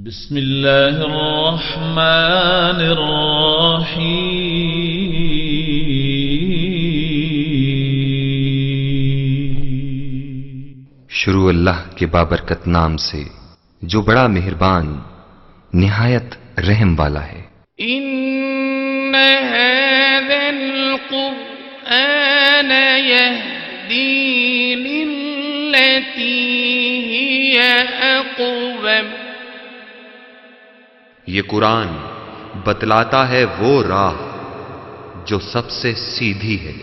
بسم الله الرحمن الرحيم شروع اللہ کے بابرکت نام سے جو بڑا مہربان نہایت رحم والا ہے۔ إن هذا القرآن يهدي للتي هي أقوم یہ قرآن بتلاتا ہے وہ راہ جو سب سے سیدھی ہے۔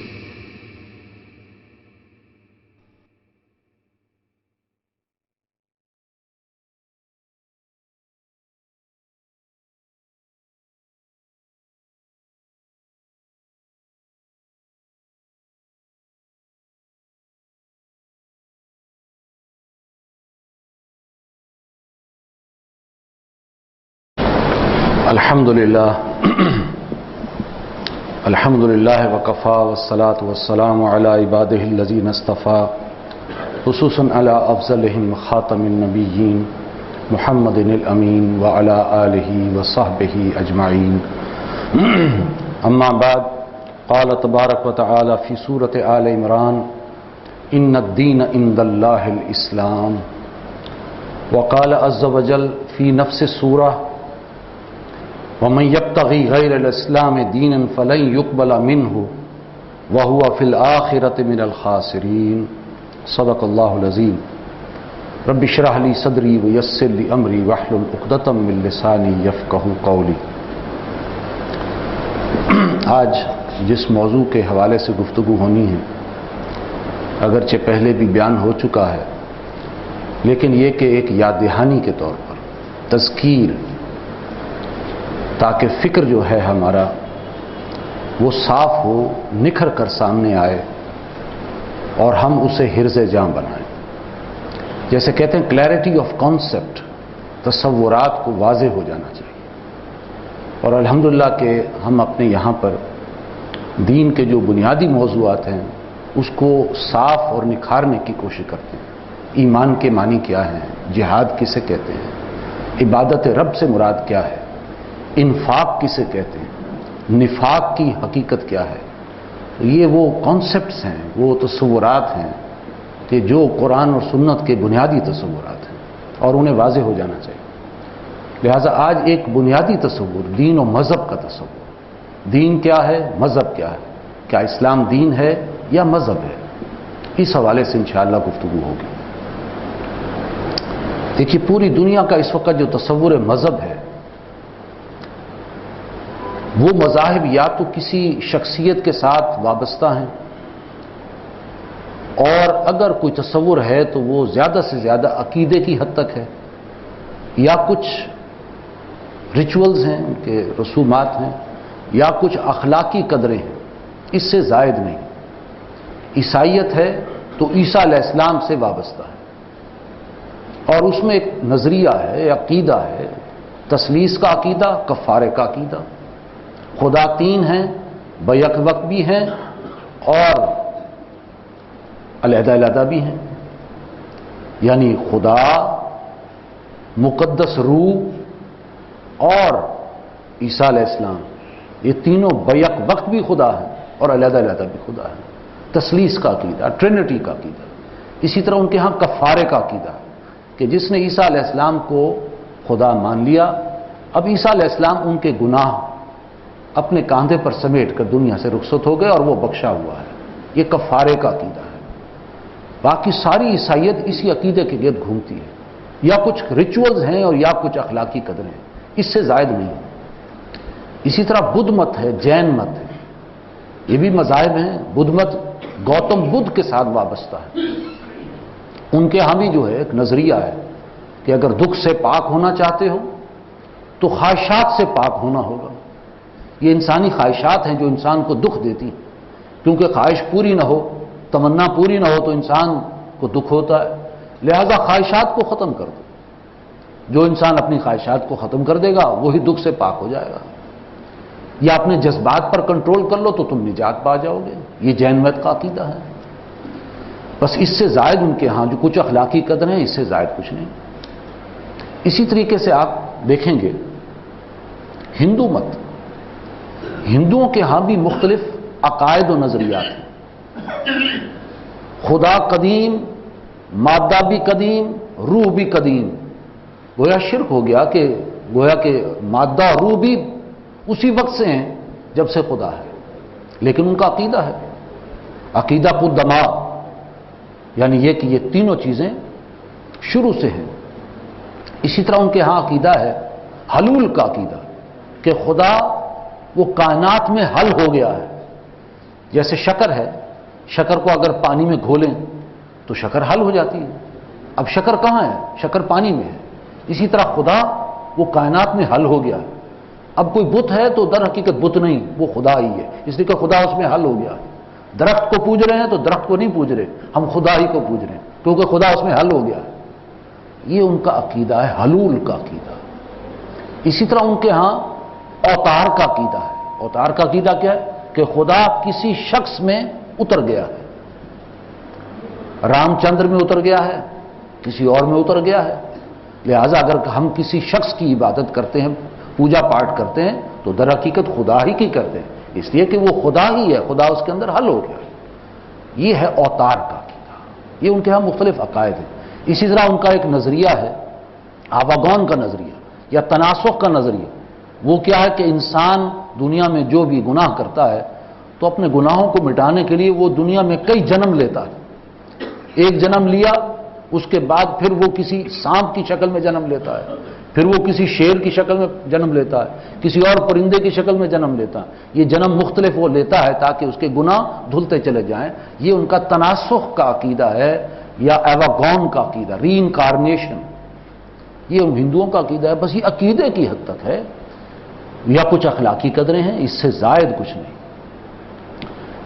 الحمدللہ الحمدللہ وکفا والصلاة والسلام علی عبادہ الذین اصطفیٰ خصوصاً علی افضلہم خاتم النبیین محمد الامین وعلی آلہ وصحبہ اجمعین اما بعد قال تبارک وتعالی فی سورۃ آل عمران ان الدین عند اللہ الاسلام وقال عز وجل فی نفس السورہ ومن يبتغي غير الاسلام دينا فلن يقبل منه وهو في الاخره من الخاسرين صدق الله العظيم رب اشرح لي صدري ويسر لي امري واحلل عقدة من لساني يفقهوا قولي۔ آج جس موضوع کے حوالے سے گفتگو ہونی ہے اگرچہ پہلے بھی بیان ہو چکا ہے، لیکن یہ کہ ایک یاد دہانی کے طور پر تذکیر، تاکہ فکر جو ہے ہمارا وہ صاف ہو، نکھر کر سامنے آئے اور ہم اسے حرز جاں بنائیں۔ جیسے کہتے ہیں کلیئرٹی آف کانسیپٹ، تصورات کو واضح ہو جانا چاہیے۔ اور الحمدللہ کہ ہم اپنے یہاں پر دین کے جو بنیادی موضوعات ہیں اس کو صاف اور نکھارنے کی کوشش کرتے ہیں۔ ایمان کے معنی کیا ہیں، جہاد کسے کہتے ہیں، عبادت رب سے مراد کیا ہے، انفاق کسے کہتے ہیں، نفاق کی حقیقت کیا ہے۔ یہ وہ کانسیپٹس ہیں، وہ تصورات ہیں کہ جو قرآن اور سنت کے بنیادی تصورات ہیں اور انہیں واضح ہو جانا چاہیے۔ لہٰذا آج ایک بنیادی تصور دین و مذہب کا تصور، دین کیا ہے، مذہب کیا ہے، کیا اسلام دین ہے یا مذہب ہے، اس حوالے سے انشاءاللہ گفتگو ہوگی۔ دیکھیے پوری دنیا کا اس وقت جو تصور مذہب ہے، وہ مذاہب یا تو کسی شخصیت کے ساتھ وابستہ ہیں، اور اگر کوئی تصور ہے تو وہ زیادہ سے زیادہ عقیدے کی حد تک ہے، یا کچھ ریچولز ہیں، ان کے رسومات ہیں، یا کچھ اخلاقی قدریں ہیں، اس سے زائد نہیں۔ عیسائیت ہے تو عیسیٰ علیہ السلام سے وابستہ ہے، اور اس میں ایک نظریہ ہے، عقیدہ ہے، تثلیث کا عقیدہ، کفارے کا عقیدہ، خدا تین ہیں، بیک وقت بھی ہیں اور علیحدہ علیحدہ بھی ہیں، یعنی خدا، مقدس روح اور عیسیٰ علیہ السلام، یہ تینوں بیک وقت بھی خدا ہیں اور علیحدہ علیحدہ بھی خدا ہیں۔ تثلیث کا عقیدہ، ٹرینٹی کا عقیدہ۔ اسی طرح ان کے ہاں کفارے کا عقیدہ کہ جس نے عیسیٰ علیہ السلام کو خدا مان لیا، اب عیسیٰ علیہ السلام ان کے گناہ اپنے کاندھے پر سمیٹ کر دنیا سے رخصت ہو گئے اور وہ بخشا ہوا ہے۔ یہ کفارے کا عقیدہ ہے۔ باقی ساری عیسائیت اسی عقیدے کے گرد گھومتی ہے، یا کچھ ریچولز ہیں اور یا کچھ اخلاقی قدریں ہیں، اس سے زائد نہیں۔ اسی طرح بدھ مت ہے، جین مت ہے، یہ بھی مذاہب ہیں۔ بدھ مت گوتم بدھ کے ساتھ وابستہ ہے۔ ان کے ہاں بھی جو ہے ایک نظریہ ہے کہ اگر دکھ سے پاک ہونا چاہتے ہو تو خواہشات سے پاک ہونا ہوگا۔ یہ انسانی خواہشات ہیں جو انسان کو دکھ دیتی ہیں، کیونکہ خواہش پوری نہ ہو، تمنا پوری نہ ہو تو انسان کو دکھ ہوتا ہے۔ لہذا خواہشات کو ختم کر دو، جو انسان اپنی خواہشات کو ختم کر دے گا وہی دکھ سے پاک ہو جائے گا۔ یا اپنے جذبات پر کنٹرول کر لو تو تم نجات پا جاؤ گے۔ یہ جین مت کا عقیدہ ہے۔ بس اس سے زائد ان کے ہاں جو کچھ اخلاقی قدر ہیں، اس سے زائد کچھ نہیں۔ اسی طریقے سے آپ دیکھیں گے ہندو مت، ہندوؤں کے ہاں بھی مختلف عقائد و نظریات ہیں. خدا قدیم، مادہ بھی قدیم، روح بھی قدیم. گویا شرک ہو گیا کہ گویا کہ مادہ اور روح بھی اسی وقت سے ہیں جب سے خدا ہے. لیکن ان کا عقیدہ ہے عقیدہ پردماغ، یعنی یہ کہ یہ تینوں چیزیں شروع سے ہیں. اسی طرح ان کے ہاں عقیدہ ہے حلول کا عقیدہ، کہ خدا وہ کائنات میں حل ہو گیا ہے. جیسے شکر ہے، شکر کو اگر پانی میں گھولیں تو شکر حل ہو جاتی ہے. اب شکر کہاں ہے؟ شکر پانی میں ہے. اسی طرح خدا وہ کائنات میں حل ہو گیا ہے. اب کوئی بت ہے تو در حقیقت بت نہیں، وہ خدا ہی ہے، اس لیے کہ خدا اس میں حل ہو گیا ہے. درخت کو پوج رہے ہیں تو درخت کو نہیں پوج رہے، ہم خدا ہی کو پوج رہے ہیں کیونکہ خدا اس میں حل ہو گیا ہے. یہ ان کا عقیدہ ہے، حلول کا عقیدہ. اسی طرح ان کے ہاں اوتار کا عقیدہ ہے. اوتار کا عقیدہ کیا ہے؟ کہ خدا کسی شخص میں اتر گیا ہے. رام چندر میں اتر گیا ہے، کسی اور میں اتر گیا ہے. لہذا اگر ہم کسی شخص کی عبادت کرتے ہیں، پوجا پاٹ کرتے ہیں، تو در حقیقت خدا ہی کی کرتے ہیں، اس لیے کہ وہ خدا ہی ہے، خدا اس کے اندر حل ہو گیا. یہ ہے اوتار کا عقیدہ. یہ ان کے ہاں مختلف عقائد ہیں. اسی طرح ان کا ایک نظریہ ہے آواگون کا نظریہ یا تناسخ کا نظریہ. وہ کیا ہے کہ انسان دنیا میں جو بھی گناہ کرتا ہے تو اپنے گناہوں کو مٹانے کے لیے وہ دنیا میں کئی جنم لیتا ہے. ایک جنم لیا، اس کے بعد پھر وہ کسی سانپ کی شکل میں جنم لیتا ہے، پھر وہ کسی شیر کی شکل میں جنم لیتا ہے، کسی اور پرندے کی شکل میں جنم لیتا ہے. یہ جنم مختلف وہ لیتا ہے تاکہ اس کے گناہ دھلتے چلے جائیں. یہ ان کا تناسخ کا عقیدہ ہے یا ایواگون کا عقیدہ، ری انکارنیشن. یہ ان ہندوؤں کا عقیدہ ہے. بس یہ عقیدے کی حد تک ہے، یا کچھ اخلاقی قدریں ہیں، اس سے زائد کچھ نہیں.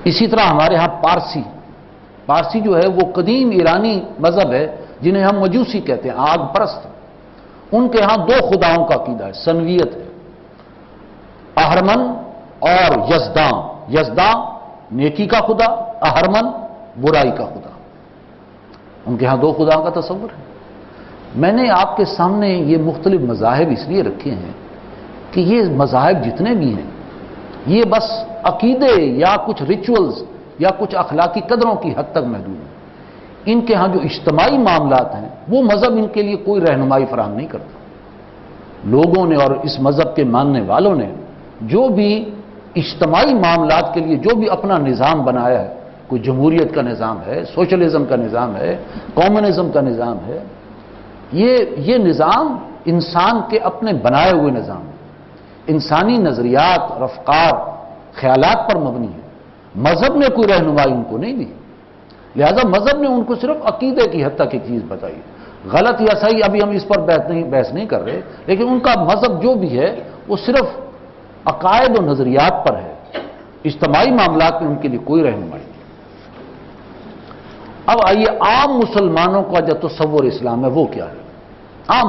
اسی طرح ہمارے ہاں پارسی جو ہے وہ قدیم ایرانی مذہب ہے جنہیں ہم مجوسی کہتے ہیں، آگ پرست. ان کے ہاں دو خداؤں کا عقیدہ ہے، سنویت ہے. اہرمن اور یزداں. یزداں نیکی کا خدا، اہرمن برائی کا خدا. ان کے ہاں دو خداؤں کا تصور ہے. میں نے آپ کے سامنے یہ مختلف مذاہب اس لیے رکھے ہیں کہ یہ مذاہب جتنے بھی ہیں یہ بس عقیدے یا کچھ ریچولز یا کچھ اخلاقی قدروں کی حد تک محدود ہیں. ان کے ہاں جو اجتماعی معاملات ہیں وہ مذہب ان کے لیے کوئی رہنمائی فراہم نہیں کرتا. لوگوں نے اور اس مذہب کے ماننے والوں نے جو بھی اجتماعی معاملات کے لیے جو بھی اپنا نظام بنایا ہے، کوئی جمہوریت کا نظام ہے، سوشلزم کا نظام ہے، کمیونزم کا نظام ہے، یہ نظام انسان کے اپنے بنائے ہوئے نظام ہے. انسانی نظریات، رفتار، خیالات پر مبنی ہے. مذہب نے کوئی رہنمائی ان کو نہیں دی. لہذا مذہب نے ان کو صرف عقیدے کی حد تک ایک چیز بتائی. غلط یا صحیح ابھی ہم اس پر بحث نہیں کر رہے، لیکن ان کا مذہب جو بھی ہے وہ صرف عقائد و نظریات پر ہے. اجتماعی معاملات میں ان کے لیے کوئی رہنمائی نہیں. اب آئیے عام مسلمانوں کا جو تصور اسلام ہے وہ کیا ہے؟ عام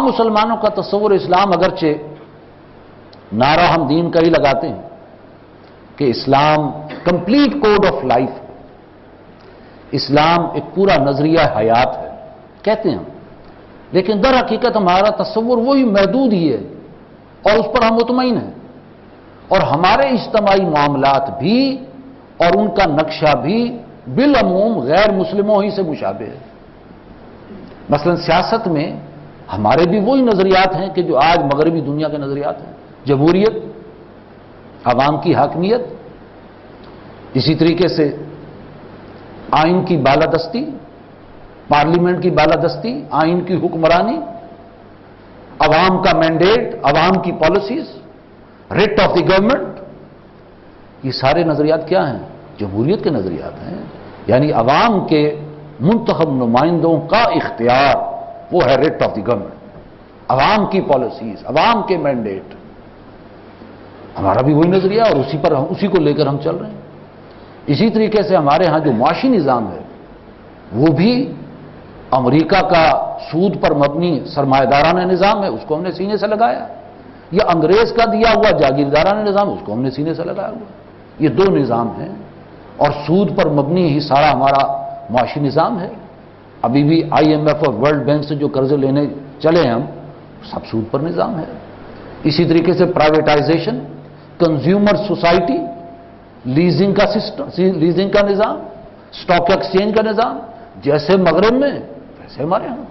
مسلمانوں کا تصور اسلام، اگرچہ نعرہ ہم دین کا ہی لگاتے ہیں کہ اسلام complete code of life, Islam ایک پورا نظریہ حیات ہے کہتے ہیں ہم، لیکن در حقیقت ہمارا تصور وہی محدود ہی ہے اور اس پر ہم مطمئن ہیں. اور ہمارے اجتماعی معاملات بھی اور ان کا نقشہ بھی بالعموم غیر مسلموں ہی سے مشابہ ہے. مثلا سیاست میں ہمارے بھی وہی نظریات ہیں کہ جو آج مغربی دنیا کے نظریات ہیں، جمہوریت، عوام کی حاکمیت، اسی طریقے سے آئین کی بالادستی، پارلیمنٹ کی بالادستی، آئین کی حکمرانی، عوام کا مینڈیٹ، عوام کی policies, rate of the government. یہ سارے نظریات کیا ہیں؟ جمہوریت کے نظریات ہیں. یعنی عوام کے منتخب نمائندوں کا اختیار وہ ہے ریٹ آف دی گورنمنٹ، عوام کی پالیسیز، عوام کے مینڈیٹ. ہمارا بھی وہی نظریہ اور اسی کو لے کر ہم چل رہے ہیں. اسی طریقے سے ہمارے ہاں جو معاشی نظام ہے وہ بھی امریکہ کا سود پر مبنی سرمایہ دارانہ نظام ہے، اس کو ہم نے سینے سے لگایا. یا انگریز کا دیا ہوا جاگیردارانہ نظام، اس کو ہم نے سینے سے لگایا ہوا. یہ دو نظام ہیں اور سود پر مبنی ہی سارا ہمارا معاشی نظام ہے. ابھی بھی IMF اور ورلڈ بینک سے جو قرضے لینے چلے ہیں ہم، سب سود پر نظام ہے. اسی طریقے سے پرائیویٹائزیشن، کنزیومر سوسائٹی، لیزنگ کا سسٹم، لیزنگ کا نظام، اسٹاک ایکسچینج کا نظام، جیسے مغرب میں ویسے ہمارے یہاں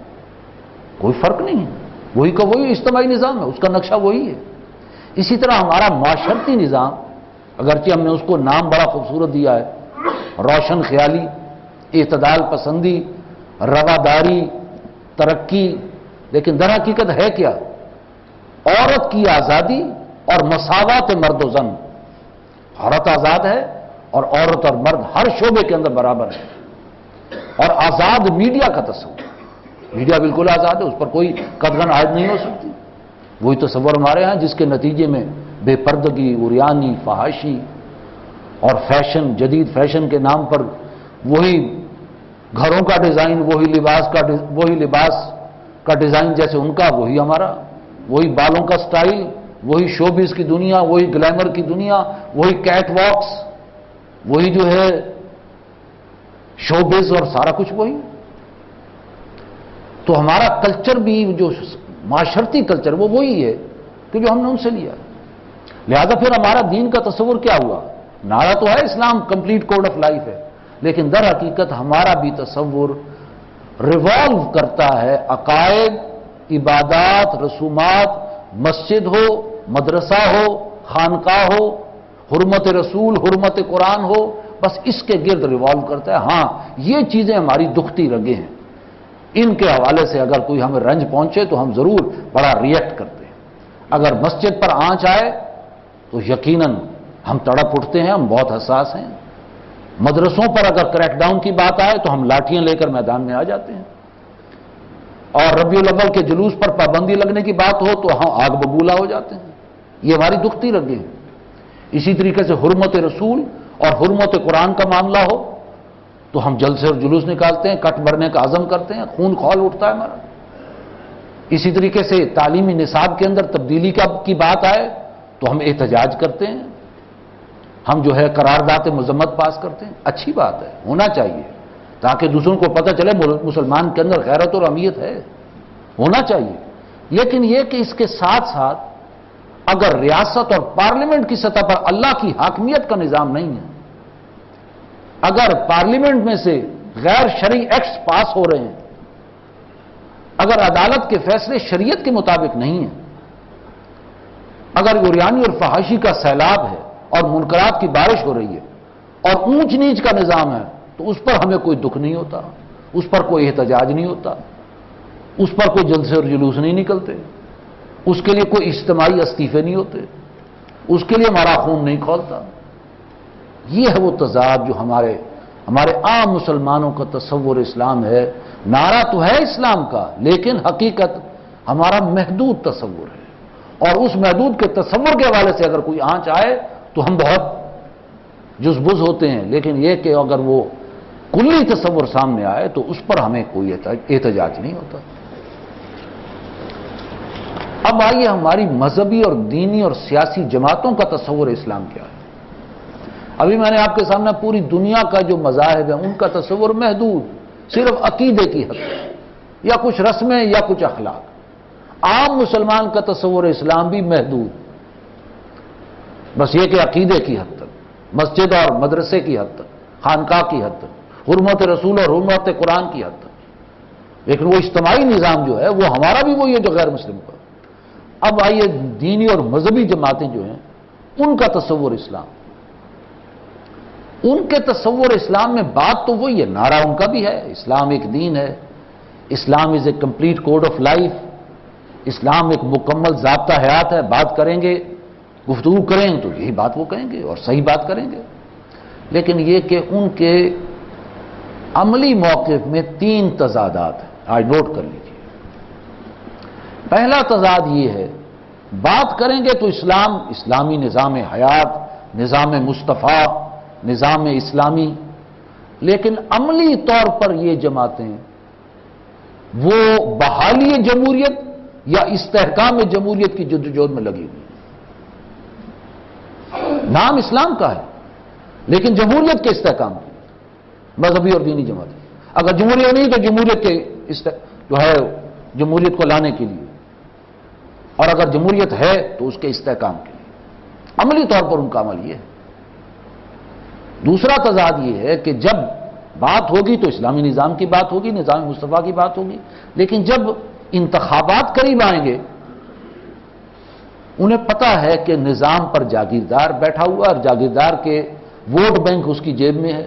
کوئی فرق نہیں ہے. وہی کا وہی اجتماعی نظام ہے، اس کا نقشہ وہی ہے. اسی طرح ہمارا معاشرتی نظام، اگرچہ ہم نے اس کو نام بڑا خوبصورت دیا ہے، روشن خیالی، اعتدال پسندی، رواداری، ترقی، لیکن در حقیقت ہے کیا؟ عورت کی آزادی اور مساوات مرد و زن. عورت آزاد ہے اور عورت اور مرد ہر شعبے کے اندر برابر ہے. اور آزاد میڈیا کا تصور، میڈیا بالکل آزاد ہے، اس پر کوئی قدغن عائد نہیں ہو سکتی. وہی تصور ہمارے ہیں جس کے نتیجے میں بے پردگی، عریانی، فحاشی اور فیشن، جدید فیشن کے نام پر وہی گھروں کا ڈیزائن، وہی لباس کا ڈیزائن جیسے ان کا، وہی ہمارا، وہی بالوں کا سٹائل، وہی شوبز کی دنیا، وہی گلیمر کی دنیا، وہی کیٹ واکس، وہی جو ہے شوبز، اور سارا کچھ وہی. تو ہمارا کلچر بھی جو معاشرتی کلچر وہ وہی ہے کہ جو ہم نے ان سے لیا. لہذا پھر ہمارا دین کا تصور کیا ہوا؟ نعرہ تو ہے اسلام کمپلیٹ کوڈ آف لائف ہے، لیکن در حقیقت ہمارا بھی تصور ریوالو کرتا ہے عقائد، عبادات، رسومات، مسجد ہو، مدرسہ ہو، خانقاہ ہو، حرمت رسول، حرمت قرآن ہو، بس اس کے گرد ریوالو کرتا ہے. ہاں یہ چیزیں ہماری دکھتی رگیں ہیں، ان کے حوالے سے اگر کوئی ہمیں رنج پہنچے تو ہم ضرور بڑا ریئیکٹ کرتے ہیں. اگر مسجد پر آنچ آئے تو یقیناً ہم تڑپ اٹھتے ہیں، ہم بہت حساس ہیں. مدرسوں پر اگر کریک ڈاؤن کی بات آئے تو ہم لاٹھیاں لے کر میدان میں آ جاتے ہیں. اور ربیع الاول کے جلوس پر پابندی لگنے کی بات ہو تو ہم آگ ببولا ہو جاتے ہیں. یہ ہماری دکھتی رگیں ہیں. اسی طریقے سے حرمت رسول اور حرمت قرآن کا معاملہ ہو تو ہم جلسے اور جلوس نکالتے ہیں، کٹ بھرنے کا عزم کرتے ہیں، خون کھول اٹھتا ہے ہمارا. اسی طریقے سے تعلیمی نصاب کے اندر تبدیلی کی بات آئے تو ہم احتجاج کرتے ہیں، ہم جو ہے قرارداد مذمت پاس کرتے ہیں. اچھی بات ہے، ہونا چاہیے تاکہ دوسروں کو پتہ چلے مسلمان کے اندر غیرت اور اہمیت ہے، ہونا چاہیے. لیکن یہ کہ اس کے ساتھ ساتھ اگر ریاست اور پارلیمنٹ کی سطح پر اللہ کی حاکمیت کا نظام نہیں ہے، اگر پارلیمنٹ میں سے غیر شرعی ایکٹس پاس ہو رہے ہیں، اگر عدالت کے فیصلے شریعت کے مطابق نہیں ہیں، اگر عریانی اور فحاشی کا سیلاب ہے اور منکرات کی بارش ہو رہی ہے اور اونچ نیچ کا نظام ہے، تو اس پر ہمیں کوئی دکھ نہیں ہوتا، اس پر کوئی احتجاج نہیں ہوتا، اس پر کوئی جلسے اور جلوس نہیں نکلتے، اس کے لیے کوئی اجتماعی استعفے نہیں ہوتے، اس کے لیے ہمارا خون نہیں کھولتا. یہ ہے وہ تضاد جو ہمارے عام مسلمانوں کا تصور اسلام ہے. نعرہ تو ہے اسلام کا، لیکن حقیقت ہمارا محدود تصور ہے. اور اس محدود کے تصور کے حوالے سے اگر کوئی آنچ آئے تو ہم بہت جزبز ہوتے ہیں. لیکن یہ کہ اگر وہ کلی تصور سامنے آئے تو اس پر ہمیں کوئی احتجاج نہیں ہوتا. اب آئیے ہماری مذہبی اور دینی اور سیاسی جماعتوں کا تصور اسلام کیا ہے. ابھی میں نے آپ کے سامنے پوری دنیا کا جو مذاہب ہے ان کا تصور محدود، صرف عقیدے کی حد تک یا کچھ رسمیں یا کچھ اخلاق. عام مسلمان کا تصور اسلام بھی محدود، بس یہ کہ عقیدے کی حد تک، مسجد اور مدرسے کی حد تک، خانقاہ کی حد تک، حرمت رسول اور حرمت قرآن کی حد تک. لیکن وہ اجتماعی نظام جو ہے وہ ہمارا بھی وہی ہے جو غیر مسلم کا. اب آئیے دینی اور مذہبی جماعتیں جو ہیں ان کا تصور اسلام، ان کے تصور اسلام میں بات تو وہی ہے، نعرہ ان کا بھی ہے، اسلام ایک دین ہے، Islam is a complete code of life, Islam ایک مکمل ضابطہ حیات ہے. بات کریں گے، گفتگو کریں تو یہی بات وہ کہیں گے اور صحیح بات کریں گے. لیکن یہ کہ ان کے عملی موقف میں 3 تضادات ہیں، آج نوٹ کر لیجیے. پہلا تضاد یہ ہے، بات کریں گے تو اسلامی نظام حیات، نظام مصطفیٰ، نظام اسلامی، لیکن عملی طور پر یہ جماعتیں وہ بحالی جمہوریت یا استحکام جمہوریت کی جدوجہد میں لگی ہوئی. نام اسلام کا ہے لیکن جمہوریت کے استحکام کی، مذہبی اور دینی جماعتیں. اگر جمہوریت نہیں تو جمہوریت کے جو ہے جمہوریت کو لانے کے لیے، اور اگر جمہوریت ہے تو اس کے استحکام کے لیے۔ عملی طور پر ان کا عمل یہ ہے۔ دوسرا تضاد یہ ہے کہ جب بات ہوگی تو اسلامی نظام کی بات ہوگی، نظام مصطفیٰ کی بات ہوگی، لیکن جب انتخابات قریب آئیں گے انہیں پتہ ہے کہ نظام پر جاگیردار بیٹھا ہوا، اور جاگیردار کے ووٹ بینک اس کی جیب میں ہے،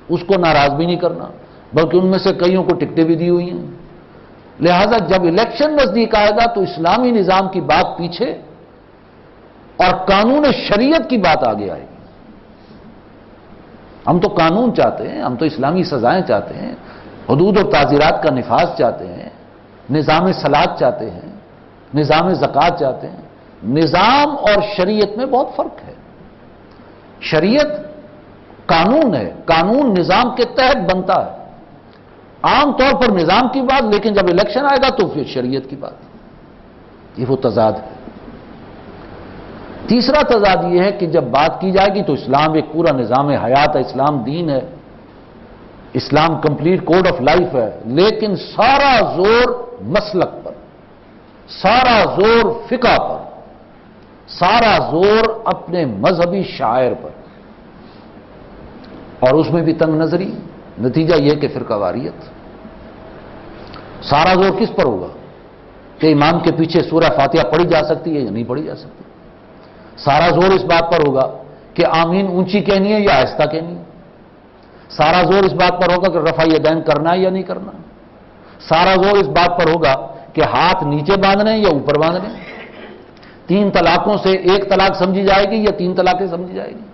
اس کو ناراض بھی نہیں کرنا، بلکہ ان میں سے کئیوں کو ٹکٹیں بھی دی ہوئی ہیں۔ لہذا جب الیکشن نزدیک آئے گا تو اسلامی نظام کی بات پیچھے اور قانون شریعت کی بات آگے آئے گی۔ ہم تو قانون چاہتے ہیں، ہم تو اسلامی سزائیں چاہتے ہیں، حدود اور تعزیرات کا نفاذ چاہتے ہیں، نظام صلاۃ چاہتے ہیں، نظام زکوٰۃ چاہتے ہیں۔ نظام اور شریعت میں بہت فرق ہے۔ شریعت قانون ہے، قانون نظام کے تحت بنتا ہے۔ عام طور پر نظام کی بات، لیکن جب الیکشن آئے گا تو پھر شریعت کی بات۔ یہ وہ تضاد ہے۔ تیسرا تضاد یہ ہے کہ جب بات کی جائے گی تو اسلام ایک پورا نظام حیات ہے، اسلام دین ہے، اسلام کمپلیٹ کوڈ آف لائف ہے، لیکن سارا زور مسلک پر، سارا زور فقہ پر، سارا زور اپنے مذہبی شاعر پر، اور اس میں بھی تنگ نظری۔ نتیجہ یہ کہ فرقہ واریت۔ سارا زور کس پر ہوگا کہ امام کے پیچھے سورہ فاتحہ پڑھی جا سکتی ہے یا نہیں پڑھی جا سکتی۔ سارا زور اس بات پر ہوگا کہ آمین اونچی کہنی ہے یا آہستہ کہنی ہے۔ سارا زور اس بات پر ہوگا کہ رفع یدین کرنا ہے یا نہیں کرنا۔ سارا زور اس بات پر ہوگا کہ ہاتھ نیچے باندھنے ہیں یا اوپر باندھنے ہیں۔ 3 طلاقوں سے 1 طلاق سمجھی جائے گی یا 3 طلاقیں سمجھی جائے گی۔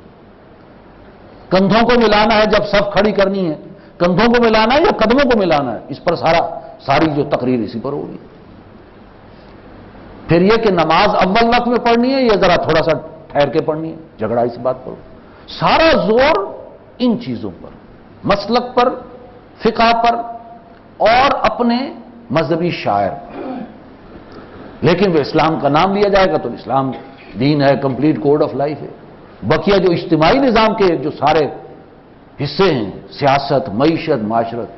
کندھوں کو ملانا ہے جب صف کھڑی کرنی ہے، کندھوں کو ملانا ہے یا قدموں کو ملانا ہے، اس پر ساری جو تقریر اسی پر ہوگی۔ پھر یہ کہ نماز اول وقت میں پڑھنی ہے یا ذرا تھوڑا سا ٹھہر کے پڑھنی ہے، جھگڑا اس بات پر۔ سارا زور ان چیزوں پر، مسلک پر، فقہ پر اور اپنے مذہبی شاعر پر۔ لیکن وہ اسلام کا نام لیا جائے گا تو اسلام دین ہے، کمپلیٹ کوڈ آف لائف ہے۔ بقیہ جو اجتماعی نظام کے جو سارے حصے ہیں، سیاست، معیشت، معاشرت،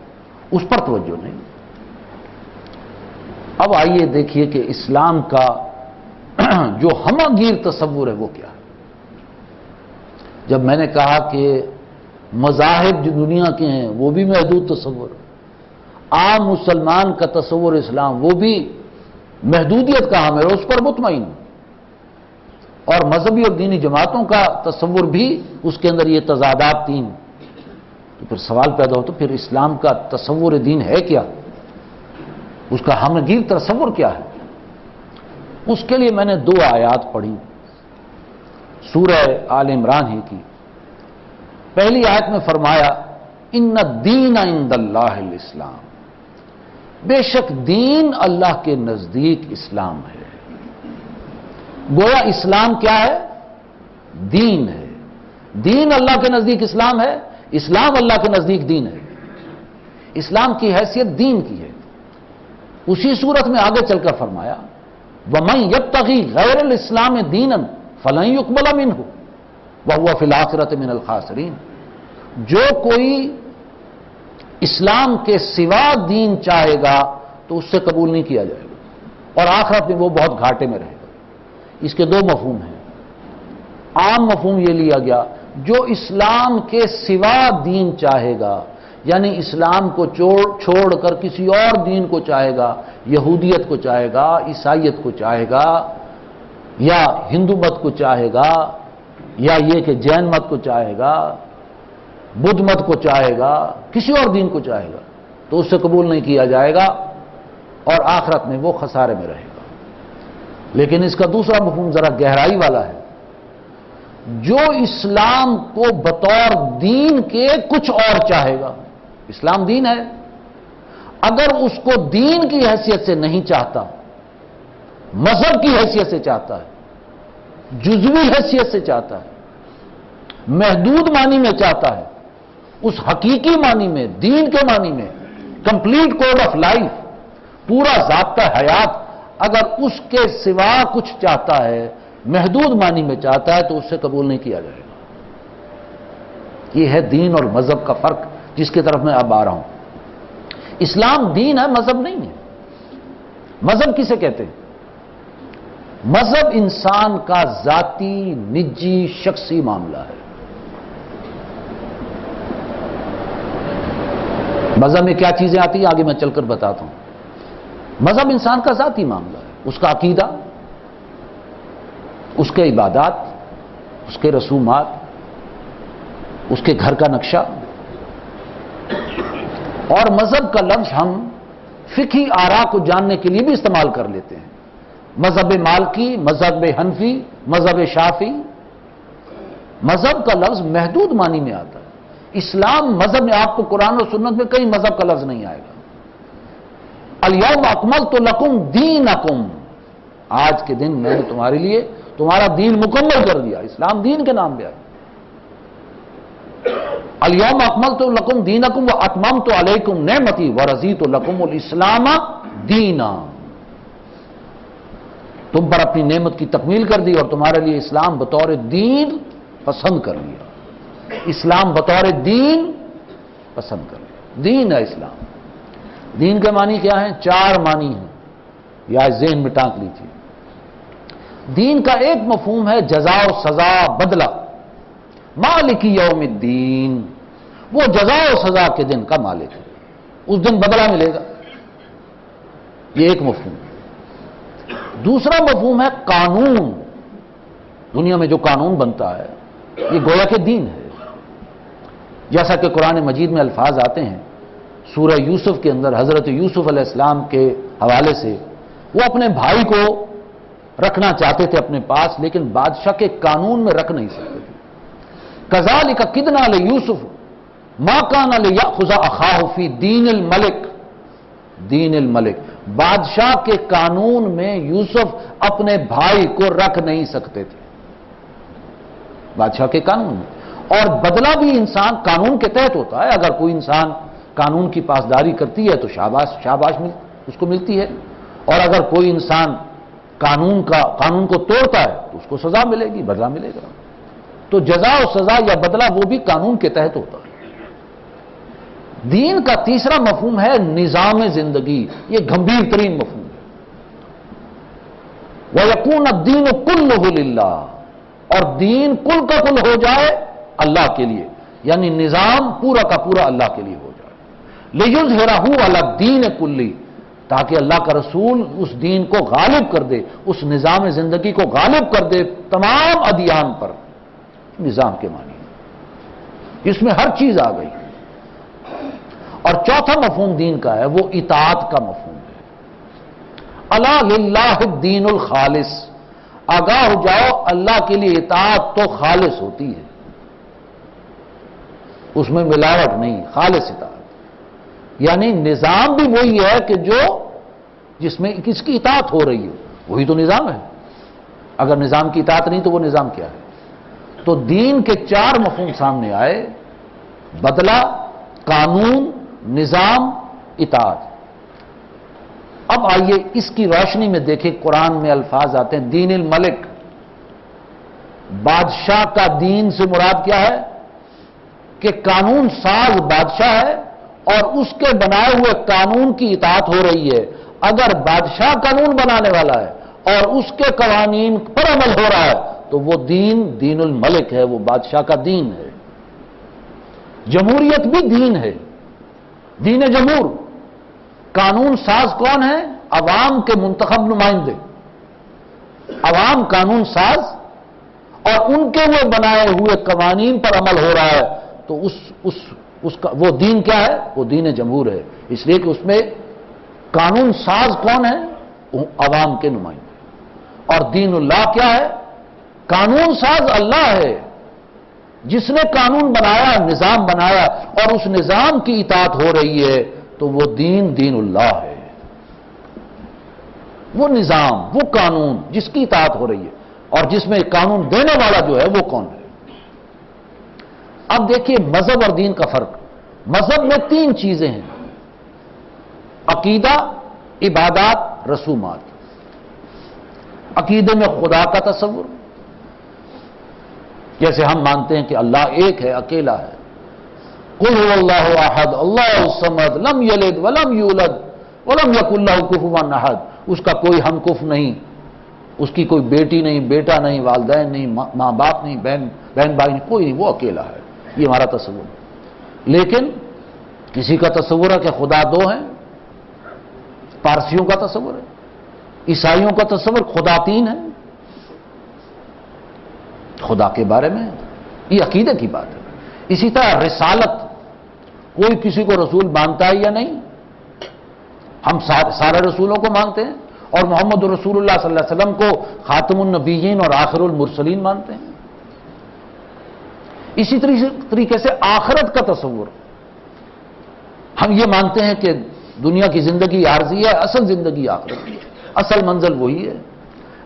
اس پر توجہ نہیں۔ اب آئیے دیکھیے کہ اسلام کا جو ہمہ گیر تصور ہے وہ کیا ہے۔ جب میں نے کہا کہ مذاہب جو دنیا کے ہیں وہ بھی محدود تصور، عام مسلمان کا تصور اسلام وہ بھی محدودیت کا حامل ہے، اس پر مطمئن، اور مذہبی اور دینی جماعتوں کا تصور بھی اس کے اندر یہ تضادات 3، تو پھر سوال پیدا ہو تو پھر اسلام کا تصور دین ہے کیا؟ اس کا ہمگیر تصور کیا ہے؟ اس کے لیے میں نے 2 آیات پڑھی سورہ آل عمران ہی کی۔ پہلی آیت میں فرمایا ان الدین عند اللہ الاسلام، بے شک دین اللہ کے نزدیک اسلام ہے۔ گویا اسلام کیا ہے؟ دین ہے۔ دین اللہ کے نزدیک اسلام ہے، اسلام اللہ کے نزدیک دین ہے۔ اسلام کی حیثیت دین کی ہے۔ اسی صورت میں آگے چل کر فرمایا وَمَن يَبْتَغِي غَيْرَ الْإِسْلَامِ دِينًا فَلَن يُقْبَلَ مِنْهُ وَهُوَ فِي الْآخِرَةِ مِنَ الْخَاسِرِينَ، جو کوئی اسلام کے سوا دین چاہے گا تو اس سے قبول نہیں کیا جائے گا، اور آخرت میں وہ بہت گھاٹے میں رہے گا۔ اس کے 2 مفہوم ہیں۔ عام مفہوم یہ لیا گیا جو اسلام کے سوا دین چاہے گا، یعنی اسلام کو چھوڑ کر کسی اور دین کو چاہے گا، یہودیت کو چاہے گا، عیسائیت کو چاہے گا، یا ہندو مت کو چاہے گا، یا یہ کہ جین مت کو چاہے گا، بدھ مت کو چاہے گا، کسی اور دین کو چاہے گا تو اس سے قبول نہیں کیا جائے گا، اور آخرت میں وہ خسارے میں رہے گا۔ لیکن اس کا دوسرا مفہوم ذرا گہرائی والا ہے، جو اسلام کو بطور دین کے کچھ اور چاہے گا۔ اسلام دین ہے، اگر اس کو دین کی حیثیت سے نہیں چاہتا، مذہب کی حیثیت سے چاہتا ہے، جزوی حیثیت سے چاہتا ہے، محدود معنی میں چاہتا ہے، اس حقیقی معنی میں، دین کے معنی میں، کمپلیٹ کوڈ آف لائف، پورا ضابطہ حیات، اگر اس کے سوا کچھ چاہتا ہے، محدود معنی میں چاہتا ہے تو اس سے قبول نہیں کیا جائے گا۔ یہ ہے دین اور مذہب کا فرق جس کی طرف میں اب آ رہا ہوں۔ اسلام دین ہے، مذہب نہیں ہے۔ مذہب کسے کہتے ہیں؟ مذہب انسان کا ذاتی، نجی، شخصی معاملہ ہے۔ مذہب میں کیا چیزیں آتی ہیں آگے میں چل کر بتاتا ہوں۔ مذہب انسان کا ذاتی معاملہ ہے، اس کا عقیدہ، اس کے عبادات، اس کے رسومات، اس کے گھر کا نقشہ۔ اور مذہب کا لفظ ہم فقہی آراء کو جاننے کے لیے بھی استعمال کر لیتے ہیں۔ مذہب مالکی، مذہب حنفی، مذہب شافعی۔ مذہب کا لفظ محدود معنی میں آتا ہے۔ اسلام مذہب میں آپ کو قرآن و سنت میں کہیں مذہب کا لفظ نہیں آئے گا۔ الیوم اکملت لکم دینکم، آج کے دن میں نے تمہارے لیے تمہارا دین مکمل کر دیا۔ اسلام دین کے نام پہ آیا۔ الیوم اکملت لکم دینکم واتممت علیکم نعمتی ورضیت لکم الاسلام دینا، تم پر اپنی نعمت کی تکمیل کر دی اور تمہارے لیے اسلام بطور دین پسند کر لیا۔ اسلام بطور دین پسند کر لیا، دین ہے اسلام۔ دین کے معنی کیا ہیں؟ 4 معنی ہیں، یا ذہن میں ٹانک لیجیے۔ دین کا ایک مفہوم ہے جزا و سزا، بدلہ۔ مالک یوم الدین، وہ جزا و سزا کے دن کا مالک ہے، اس دن بدلہ ملے گا، یہ ایک مفہوم۔ دوسرا مفہوم ہے قانون۔ دنیا میں جو قانون بنتا ہے یہ گویا کہ دین ہے۔ جیسا کہ قرآن مجید میں الفاظ آتے ہیں، سورہ یوسف کے اندر حضرت یوسف علیہ السلام کے حوالے سے، وہ اپنے بھائی کو رکھنا چاہتے تھے اپنے پاس، لیکن بادشاہ کے قانون میں رکھ نہیں سکتے تھے۔ کذالک کدنا لیوسف ما کان لیأخذ اخاہ فی دین الملک، دین الملک، بادشاہ کے قانون میں یوسف اپنے بھائی کو رکھ نہیں سکتے تھے، بادشاہ کے قانون میں۔ اور بدلہ بھی انسان قانون کے تحت ہوتا ہے۔ اگر کوئی انسان قانون کی پاسداری کرتی ہے تو شاباش اس کو ملتی ہے، اور اگر کوئی انسان قانون کو توڑتا ہے تو اس کو سزا ملے گی، بدلہ ملے گا۔ تو جزا و سزا یا بدلہ وہ بھی قانون کے تحت ہوتا ہے۔ دین کا تیسرا مفہوم ہے نظام زندگی، یہ گمبھیر ترین مفہوم ہے۔ وَيَكُونَ الدِّينُ كُلُّهُ لِلَّهِ، اور دین کل کا کل ہو جائے اللہ کے لیے، یعنی نظام پورا کا پورا اللہ کے لیے ہو جائے۔ لِيُظْهِرَهُ عَلَى الدِّينِ كُلِّهِ، تاکہ اللہ کا رسول اس دین کو غالب کر دے، اس نظام زندگی کو غالب کر دے تمام ادیان پر۔ نظام کے معنی اس میں ہر چیز آ گئی۔ اور چوتھا مفہوم دین کا ہے وہ اطاعت کا مفہوم ہے۔ الا للہ الدین الخالص، آگاہ ہو جاؤ اللہ کے لیے اطاعت تو خالص ہوتی ہے، اس میں ملاوٹ نہیں، خالص اطاعت۔ یعنی نظام بھی وہی ہے کہ جس میں کس کی اطاعت ہو رہی ہے، وہی تو نظام ہے۔ اگر نظام کی اطاعت نہیں تو وہ نظام کیا ہے؟ تو دین کے 4 مفہوم سامنے آئے، بدلہ، قانون، نظام، اطاعت۔ اب آئیے اس کی روشنی میں دیکھیں، قرآن میں الفاظ آتے ہیں دین الملک، بادشاہ کا دین سے مراد کیا ہے؟ کہ قانون ساز بادشاہ ہے اور اس کے بنائے ہوئے قانون کی اطاعت ہو رہی ہے۔ اگر بادشاہ قانون بنانے والا ہے اور اس کے قوانین پر عمل ہو رہا ہے تو وہ دین الملک ہے، وہ بادشاہ کا دین ہے۔ جمہوریت بھی دین ہے، دین جمہور۔ قانون ساز کون ہے؟ عوام کے منتخب نمائندے، عوام قانون ساز، اور ان کے وہ بنائے ہوئے قوانین پر عمل ہو رہا ہے تو وہ دین کیا ہے؟ وہ دین جمہور ہے، اس لیے کہ اس میں قانون ساز کون ہے؟ عوام کے نمائندے۔ اور دین اللہ کیا ہے؟ قانون ساز اللہ ہے، جس نے قانون بنایا، نظام بنایا، اور اس نظام کی اطاعت ہو رہی ہے تو وہ دین اللہ ہے۔ وہ نظام، وہ قانون جس کی اطاعت ہو رہی ہے، اور جس میں قانون دینے والا جو ہے وہ کون ہے؟ اب دیکھیے مذہب اور دین کا فرق۔ مذہب میں 3 چیزیں ہیں، عقیدہ، عبادات، رسومات۔ عقیدے میں خدا کا تصور، جیسے ہم مانتے ہیں کہ اللہ ایک ہے، اکیلا ہے، قل هو اللہ احد اللہ الصمد لم یلد ولم یولد ولم یکن لہ کفوا احد. اس کا کوئی ہم کف نہیں، اس کی کوئی بیٹی نہیں، بیٹا نہیں، والدین نہیں، ماں باپ نہیں، بہن بھائی نہیں، کوئی نہیں، وہ اکیلا ہے. یہ ہمارا تصور ہے. لیکن کسی کا تصور ہے کہ خدا دو ہیں، پارسیوں کا تصور ہے، عیسائیوں کا تصور خدا تین ہے. خدا کے بارے میں یہ عقیدے کی بات ہے. اسی طرح رسالت، کوئی کسی کو رسول مانتا ہے یا نہیں؟ ہم سارے رسولوں کو مانتے ہیں اور محمد رسول اللہ صلی اللہ علیہ وسلم کو خاتم النبیین اور آخر المرسلین مانتے ہیں. اسی طریقے سے آخرت کا تصور، ہم یہ مانتے ہیں کہ دنیا کی زندگی عارضی ہے، اصل زندگی آخرت کی ہے، اصل منزل وہی ہے.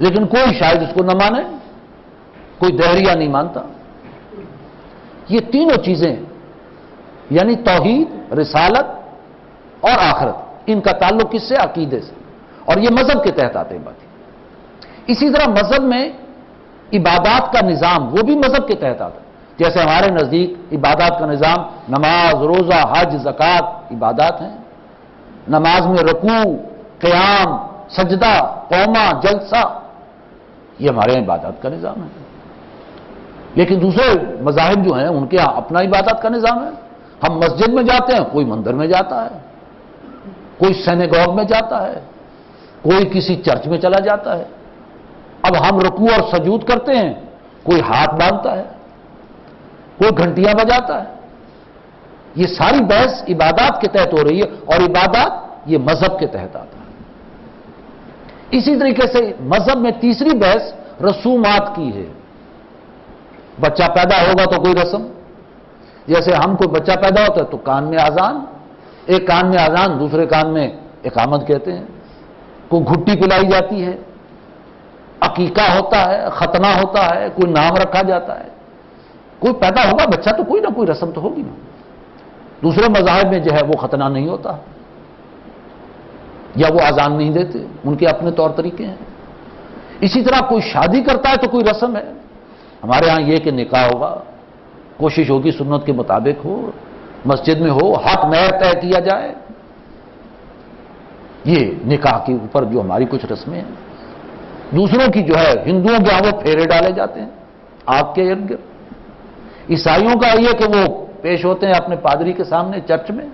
لیکن کوئی شاید اس کو نہ مانے، کوئی دہریہ نہیں مانتا. یہ تینوں چیزیں یعنی توحید، رسالت اور آخرت، ان کا تعلق کس سے؟ عقیدے سے. اور یہ مذہب کے تحت آتے ہیں بات. اسی طرح مذہب میں عبادات کا نظام وہ بھی مذہب کے تحت آتا ہے. جیسے ہمارے نزدیک عبادات کا نظام نماز، روزہ، حج، زکوٰۃ عبادات ہیں. نماز میں رکوع، قیام، سجدہ، قومہ، جلسہ، یہ ہمارے یہاں عبادات کا نظام ہے. لیکن دوسرے مذاہب جو ہیں ان کے ہاں اپنا عبادت کا نظام ہے. ہم مسجد میں جاتے ہیں، کوئی مندر میں جاتا ہے، کوئی سینیگوگ میں جاتا ہے، کوئی کسی چرچ میں چلا جاتا ہے. اب ہم رکوع اور سجود کرتے ہیں، کوئی ہاتھ باندھتا ہے، کوئی گھنٹیاں بجاتا ہے. یہ ساری بحث عبادات کے تحت ہو رہی ہے اور عبادات یہ مذہب کے تحت آتا ہے. اسی طریقے سے مذہب میں تیسری بحث رسومات کی ہے. بچہ پیدا ہوگا تو کوئی رسم، جیسے ہم کوئی بچہ پیدا ہوتا ہے تو کان میں اذان، ایک کان میں اذان دوسرے کان میں اقامت کہتے ہیں. کوئی گھٹی پلائی جاتی ہے، عقیقہ ہوتا ہے، ختنہ ہوتا ہے، کوئی نام رکھا جاتا ہے. کوئی پیدا ہوگا بچہ تو کوئی نہ کوئی رسم تو ہوگی نا. دوسرے مذاہب میں جو ہے وہ ختنہ نہیں ہوتا یا وہ اذان نہیں دیتے، ان کے اپنے طور طریقے ہیں. اسی طرح کوئی شادی کرتا ہے تو کوئی رسم ہے. ہمارے ہاں یہ کہ نکاح ہوگا، کوشش ہوگی سنت کے مطابق ہو، مسجد میں ہو، حق مہر طے کیا جائے. یہ نکاح کے اوپر جو ہماری کچھ رسمیں ہیں. دوسروں کی جو ہے ہندوؤں کے ہاں وہ پھیرے ڈالے جاتے ہیں آگ کے ارد گرد. عیسائیوں کا یہ کہ وہ پیش ہوتے ہیں اپنے پادری کے سامنے چرچ میں.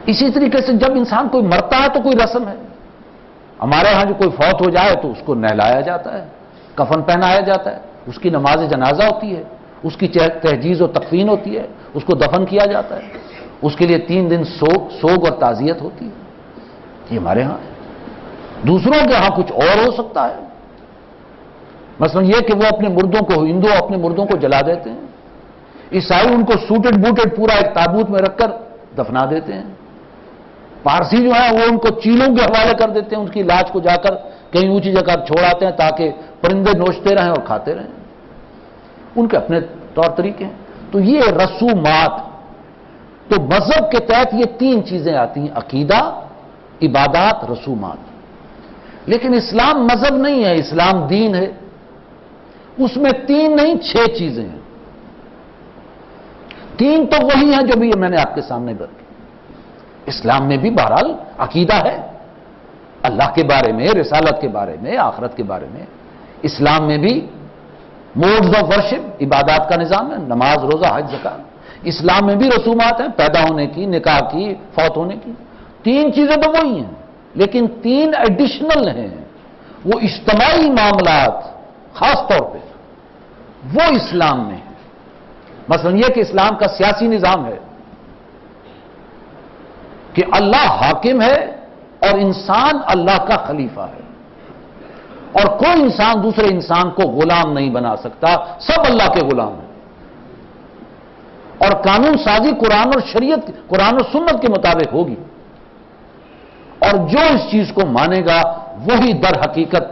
اسی طریقے سے جب انسان کوئی مرتا ہے تو کوئی رسم ہے. ہمارے ہاں جو کوئی فوت ہو جائے تو اس کو نہلایا جاتا ہے، کفن پہنایا جاتا ہے، اس کی نماز جنازہ ہوتی ہے، اس کی تہجیز و تکفین ہوتی ہے، اس کو دفن کیا جاتا ہے، اس کے لیے 3 دن سوگ اور تعزیت ہوتی ہے. یہ ہمارے ہاں ہے. دوسروں کے ہاں کچھ اور ہو سکتا ہے. مثلا یہ کہ وہ اپنے مردوں کو، ہندو اپنے مردوں کو جلا دیتے ہیں، عیسائی ان کو سوٹڈ بوٹڈ پورا ایک تابوت میں رکھ کر دفنا دیتے ہیں. پارسی جو ہیں وہ ان کو چیلوں کے حوالے کر دیتے ہیں، ان کی لاش کو جا کر کہیں اونچی جگہ چھوڑاتے ہیں تاکہ پرندے نوچتے رہیں اور کھاتے رہیں. ان کے اپنے طور طریقے ہیں. تو یہ رسومات، تو مذہب کے تحت یہ 3 چیزیں آتی ہیں: عقیدہ، عبادات، رسومات. لیکن اسلام مذہب نہیں ہے، اسلام دین ہے. اس میں 3 نہیں 6 چیزیں ہیں. 3 تو وہی ہیں جو بھی میں نے آپ کے سامنے بتائی. اسلام میں بھی بہرحال عقیدہ ہے، اللہ کے بارے میں، رسالت کے بارے میں، آخرت کے بارے میں. اسلام میں بھی موڈز آف ورشپ، عبادات کا نظام ہے، نماز، روزہ، حج، زکات. اسلام میں بھی رسومات ہیں، پیدا ہونے کی، نکاح کی، فوت ہونے کی. 3 چیزیں تو وہی ہیں، لیکن 3 ایڈیشنل ہیں. وہ اجتماعی معاملات خاص طور پہ وہ اسلام میں ہے. مثلا یہ کہ اسلام کا سیاسی نظام ہے کہ اللہ حاکم ہے اور انسان اللہ کا خلیفہ ہے، اور کوئی انسان دوسرے انسان کو غلام نہیں بنا سکتا، سب اللہ کے غلام ہیں. اور قانون سازی قرآن اور شریعت، قرآن اور سنت کے مطابق ہوگی، اور جو اس چیز کو مانے گا وہی در حقیقت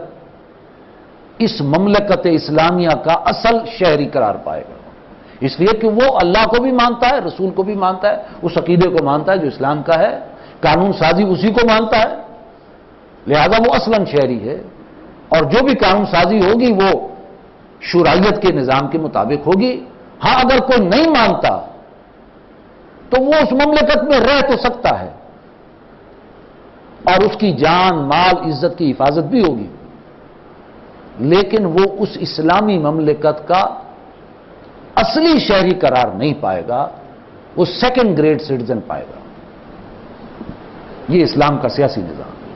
اس مملکت اسلامیہ کا اصل شہری قرار پائے گا. اس لیے کہ وہ اللہ کو بھی مانتا ہے، رسول کو بھی مانتا ہے، اس عقیدے کو مانتا ہے جو اسلام کا ہے، قانون سازی اسی کو مانتا ہے، لہذا وہ اصلاً شہری ہے. اور جو بھی قانون سازی ہوگی وہ شورائیت کے نظام کے مطابق ہوگی، ہاں اگر کوئی نہیں مانتا تو وہ اس مملکت میں رہ تو سکتا ہے اور اس کی جان مال عزت کی حفاظت بھی ہوگی، لیکن وہ اس اسلامی مملکت کا اصلی شہری قرار نہیں پائے گا، وہ سیکنڈ گریڈ سٹیزن پائے گا۔ یہ اسلام کا سیاسی نظام ہے،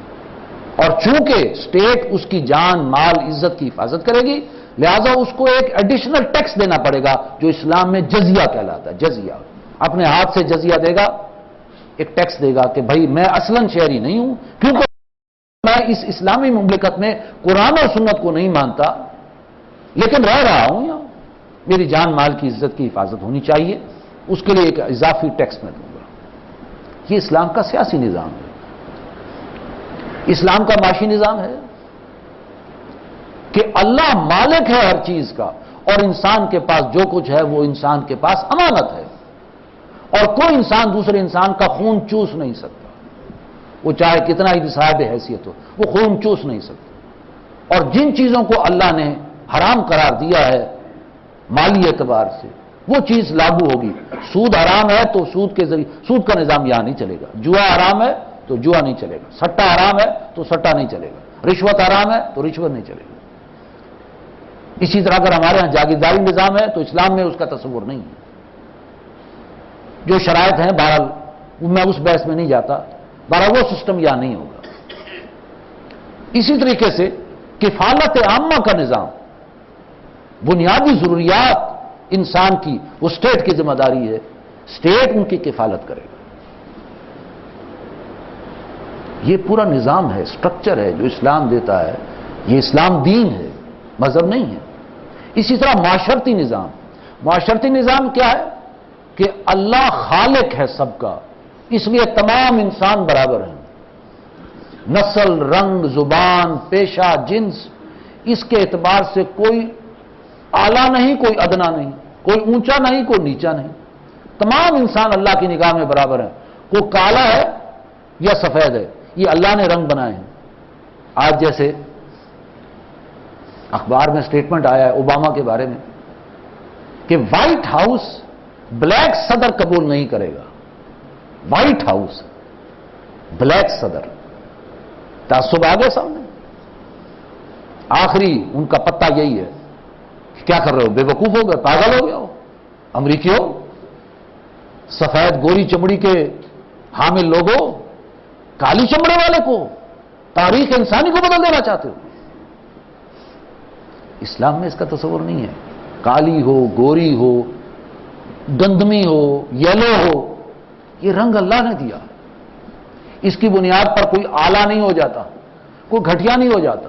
اور چونکہ اسٹیٹ اس کی جان مال عزت کی حفاظت کرے گی، لہذا اس کو ایک ایڈیشنل ٹیکس دینا پڑے گا جو اسلام میں جزیہ کہلاتا ہے۔ جزیہ اپنے ہاتھ سے جزیہ دے گا، ایک ٹیکس دے گا کہ بھائی میں اصلاً شہری نہیں ہوں، کیونکہ میں اس اسلامی مملکت میں قرآن اور سنت کو نہیں مانتا، لیکن رہ رہا ہوں یہاں، میری جان مال کی عزت کی حفاظت ہونی چاہیے، اس کے لیے ایک اضافی ٹیکس میں دوں گا۔ یہ اسلام کا سیاسی نظام ہے۔ اسلام کا معاشی نظام ہے کہ اللہ مالک ہے ہر چیز کا، اور انسان کے پاس جو کچھ ہے وہ انسان کے پاس امانت ہے، اور کوئی انسان دوسرے انسان کا خون چوس نہیں سکتا، وہ چاہے کتنا ہی صاحب حیثیت ہو، وہ خون چوس نہیں سکتا۔ اور جن چیزوں کو اللہ نے حرام قرار دیا ہے مالی اعتبار سے، وہ چیز لاگو ہوگی۔ سود حرام ہے تو سود کے ذریعے، سود کا نظام یہاں نہیں چلے گا۔ جوا حرام ہے تو جوا نہیں چلے گا، سٹا حرام ہے تو سٹا نہیں چلے گا، رشوت حرام ہے تو رشوت نہیں چلے گا۔ اسی طرح اگر ہمارے ہاں جاگیرداری نظام ہے تو اسلام میں اس کا تصور نہیں ہے۔ جو شرائط ہیں بہرحال میں اس بحث میں نہیں جاتا، بہرحال وہ سسٹم یہاں نہیں ہوگا۔ اسی طریقے سے کفالت عامہ کا نظام، بنیادی ضروریات انسان کی وہ اسٹیٹ کی ذمہ داری ہے، اسٹیٹ ان کی کفالت کرے گا۔ یہ پورا نظام ہے، سٹرکچر ہے جو اسلام دیتا ہے۔ یہ اسلام دین ہے، مذہب نہیں ہے۔ اسی طرح معاشرتی نظام، معاشرتی نظام کیا ہے کہ اللہ خالق ہے سب کا، اس لیے تمام انسان برابر ہیں، نسل، رنگ، زبان، پیشہ، جنس، اس کے اعتبار سے کوئی اعلیٰ نہیں، کوئی ادنا نہیں، کوئی اونچا نہیں، کوئی نیچا نہیں، تمام انسان اللہ کی نگاہ میں برابر ہیں۔ کوئی کالا ہے یا سفید ہے، یہ اللہ نے رنگ بنائے ہیں۔ آج جیسے اخبار میں سٹیٹمنٹ آیا ہے اوباما کے بارے میں کہ وائٹ ہاؤس بلیک صدر قبول نہیں کرے گا۔ وائٹ ہاؤس بلیک صدر، تعصب آ گیا سامنے۔ آخری ان کا پتہ یہی ہے کہ کیا کر رہے ہو، بے وقوف ہو گئے، پاگل ہو گیا ہو، امریکی ہو، سفید گوری چمڑی کے حامل لوگوں، کالی چمڑے والے کو، تاریخ انسانی کو بدل دینا چاہتے ہو۔ اسلام میں اس کا تصور نہیں ہے۔ کالی ہو، گوری ہو، گندمی ہو، یلو ہو، یہ رنگ اللہ نے دیا۔ اس کی بنیاد پر کوئی اعلیٰ نہیں ہو جاتا، کوئی گھٹیا نہیں ہو جاتا۔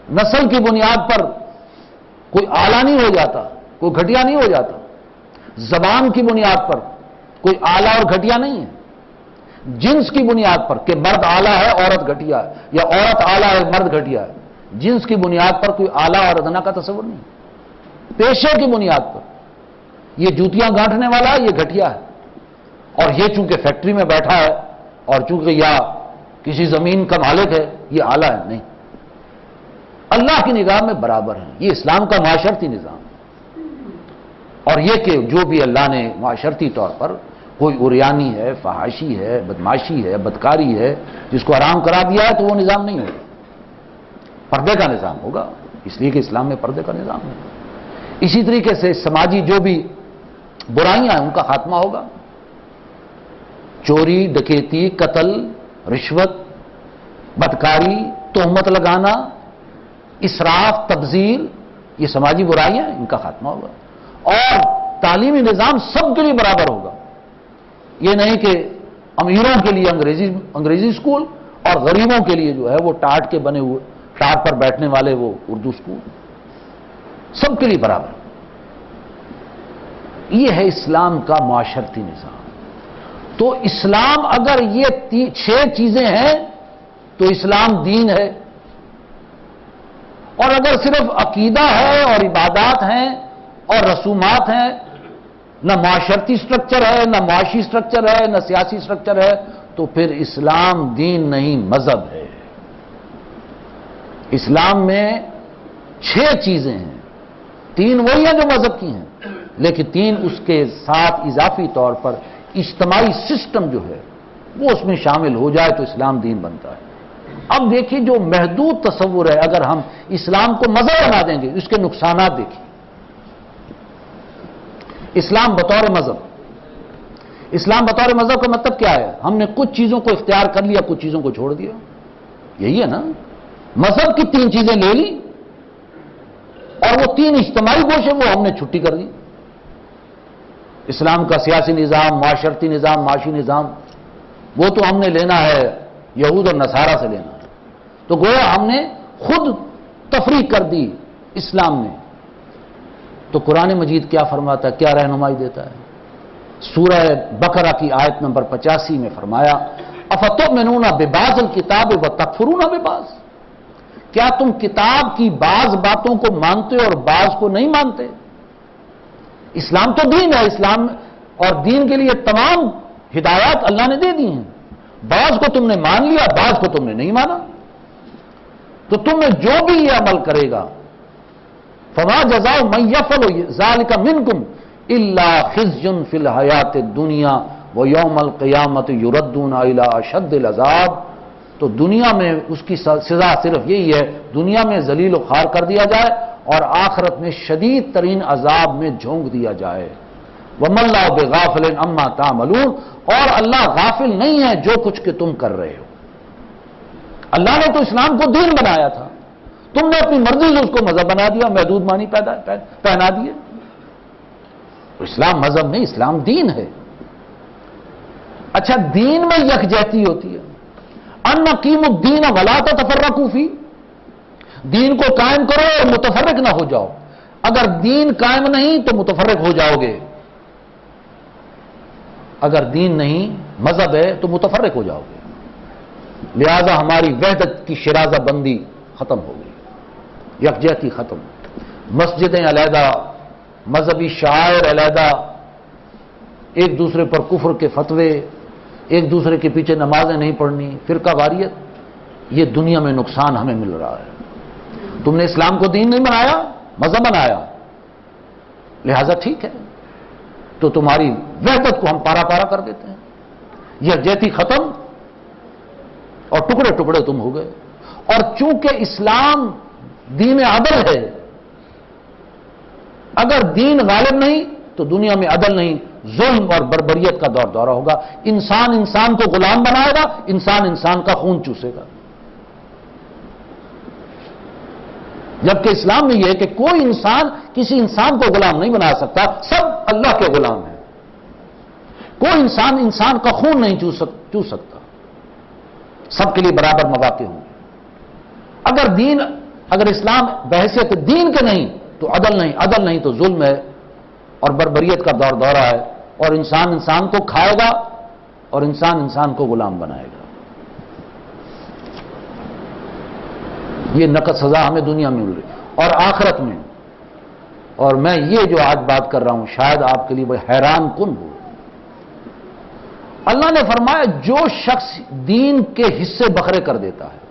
نسل کی بنیاد پر کوئی اعلیٰ نہیں ہو جاتا، کوئی گھٹیا نہیں ہو جاتا۔ زبان کی بنیاد پر کوئی اعلیٰ اور گھٹیا نہیں ہے۔ جنس کی بنیاد پر کہ مرد اعلیٰ ہے عورت گھٹیا ہے، یا عورت اعلیٰ ہے مرد گھٹیا ہے، جنس کی بنیاد پر کوئی اعلیٰ اور ادنا کا تصور نہیں۔ پیشے کی بنیاد پر یہ جوتیاں گانٹھنے والا ہے، یہ گھٹیا ہے، اور یہ چونکہ فیکٹری میں بیٹھا ہے اور چونکہ یا کسی زمین کا مالک ہے، یہ اعلیٰ ہے، نہیں۔ اللہ کی نگاہ میں برابر ہیں۔ یہ اسلام کا معاشرتی نظام ہے۔ اور یہ کہ جو بھی اللہ نے معاشرتی طور پر کوئی عریانی ہے، فحاشی ہے، بدماشی ہے، بدکاری ہے، جس کو حرام کرا دیا ہے، تو وہ نظام نہیں ہوگا، پردے کا نظام ہوگا، اس لیے کہ اسلام میں پردے کا نظام ہے۔ اسی طریقے سے سماجی جو بھی برائیاں ہیں ان کا خاتمہ ہوگا۔ چوری، ڈکیتی، قتل، رشوت، بدکاری، تہمت لگانا، اسراف، تبذیر، یہ سماجی برائیاں ہیں، ان کا خاتمہ ہوگا۔ اور تعلیمی نظام سب کے لیے برابر ہوگا۔ یہ نہیں کہ امیروں کے لیے انگریزی اسکول اور غریبوں کے لیے جو ہے وہ ٹاٹ کے بنے ہوئے، ٹاٹ پر بیٹھنے والے وہ اردو اسکول، سب کے لیے برابر۔ یہ ہے اسلام کا معاشرتی نظام۔ تو اسلام اگر یہ 6 چیزیں ہیں تو اسلام دین ہے، اور اگر صرف عقیدہ ہے اور عبادات ہیں اور رسومات ہیں، نہ معاشرتی سٹرکچر ہے، نہ معاشی سٹرکچر ہے، نہ سیاسی سٹرکچر ہے، تو پھر اسلام دین نہیں، مذہب ہے۔ اسلام میں 6 چیزیں ہیں، 3 وہی ہیں جو مذہب کی ہیں، لیکن 3 اس کے ساتھ اضافی طور پر اجتماعی سسٹم جو ہے وہ اس میں شامل ہو جائے تو اسلام دین بنتا ہے۔ اب دیکھیے جو محدود تصور ہے، اگر ہم اسلام کو مذہب بنا دیں گے اس کے نقصانات دیکھیے۔ اسلام بطور مذہب، اسلام بطور مذہب کا مطلب کیا ہے؟ ہم نے کچھ چیزوں کو اختیار کر لیا، کچھ چیزوں کو چھوڑ دیا، یہی ہے نا۔ مذہب کی 3 چیزیں لے لی اور وہ 3 اجتماعی گوشے وہ ہم نے چھٹی کر دی۔ اسلام کا سیاسی نظام، معاشرتی نظام، معاشی نظام، وہ تو ہم نے لینا ہے یہود اور نصارہ سے لینا ہے، تو گویا ہم نے خود تفریق کر دی اسلام میں۔ تو قرآن مجید کیا فرماتا ہے، کیا رہنمائی دیتا ہے؟ سورہ بقرہ کی آیت نمبر 85 میں فرمایا افتؤمنون ببعض الکتاب وتکفرون ببعض، کیا تم کتاب کی بعض باتوں کو مانتے اور بعض کو نہیں مانتے؟ اسلام تو دین ہے، اسلام اور دین کے لیے تمام ہدایات اللہ نے دے دی ہیں، بعض کو تم نے مان لیا، بعض کو تم نے نہیں مانا، تو تم میں جو بھی یہ عمل کرے گا فما جزاء من یفعل ذلک منکم الا خزی فی الحیات الدنیا ویوم القیامۃ یردون الی اشد العذاب، تو دنیا میں اس کی سزا صرف یہی ہے، دنیا میں ذلیل و خوار کر دیا جائے اور آخرت میں شدید ترین عذاب میں جھونک دیا جائے۔ وَمَا اللَّهُ بِغَافِلٍ عَمَّا تَعْمَلُونَ، اور اللہ غافل نہیں ہے جو کچھ کہ تم کر رہے ہو۔ اللہ نے تو اسلام کو دین بنایا تھا، تم نے اپنی مرضی سے اس کو مذہب بنا دیا، محدود معنی پہنا دیے۔ اسلام مذہب نہیں، اسلام دین ہے۔ اچھا، دین میں یکجہتی ہوتی ہے، ان اقیموا الدین ولا تتفرقوا فیہ، دین کو قائم کرو اور متفرق نہ ہو جاؤ۔ اگر دین قائم نہیں تو متفرق ہو جاؤ گے، اگر دین نہیں مذہب ہے تو متفرق ہو جاؤ گے۔ لہذا ہماری وحدت کی شرازہ بندی ختم ہو گئی، یکجہتی ختم، مسجدیں علیحدہ، مذہبی شعائر علیحدہ، ایک دوسرے پر کفر کے فتوے، ایک دوسرے کے پیچھے نمازیں نہیں پڑھنی، فرقہ واریت، یہ دنیا میں نقصان ہمیں مل رہا ہے۔ تم نے اسلام کو دین نہیں بنایا، مذہب بنایا، لہذا ٹھیک ہے، تو تمہاری وحدت کو ہم پارا پارا کر دیتے ہیں، یکجہتی ختم اور ٹکڑے ٹکڑے تم ہو گئے۔ اور چونکہ اسلام دین عدل ہے، اگر دین غالب نہیں تو دنیا میں عدل نہیں، ظلم اور بربریت کا دور دورہ ہوگا، انسان انسان کو غلام بنائے گا، انسان انسان کا خون چوسے گا۔ جبکہ اسلام میں یہ ہے کہ کوئی انسان کسی انسان کو غلام نہیں بنا سکتا، سب اللہ کے غلام ہیں، کوئی انسان انسان کا خون نہیں چوس سکتا، سب کے لیے برابر مواقع ہوں۔ اگر اسلام بحیثیت دین کے نہیں تو عدل نہیں، عدل نہیں تو ظلم ہے اور بربریت کا دور دورہ ہے، اور انسان انسان کو کھائے گا اور انسان انسان کو غلام بنائے گا۔ یہ نقد سزا ہمیں دنیا میں مل رہی اور آخرت میں، اور میں یہ جو آج بات کر رہا ہوں شاید آپ کے لیے وہ حیران کن ہو۔ اللہ نے فرمایا جو شخص دین کے حصے بکھرے کر دیتا ہے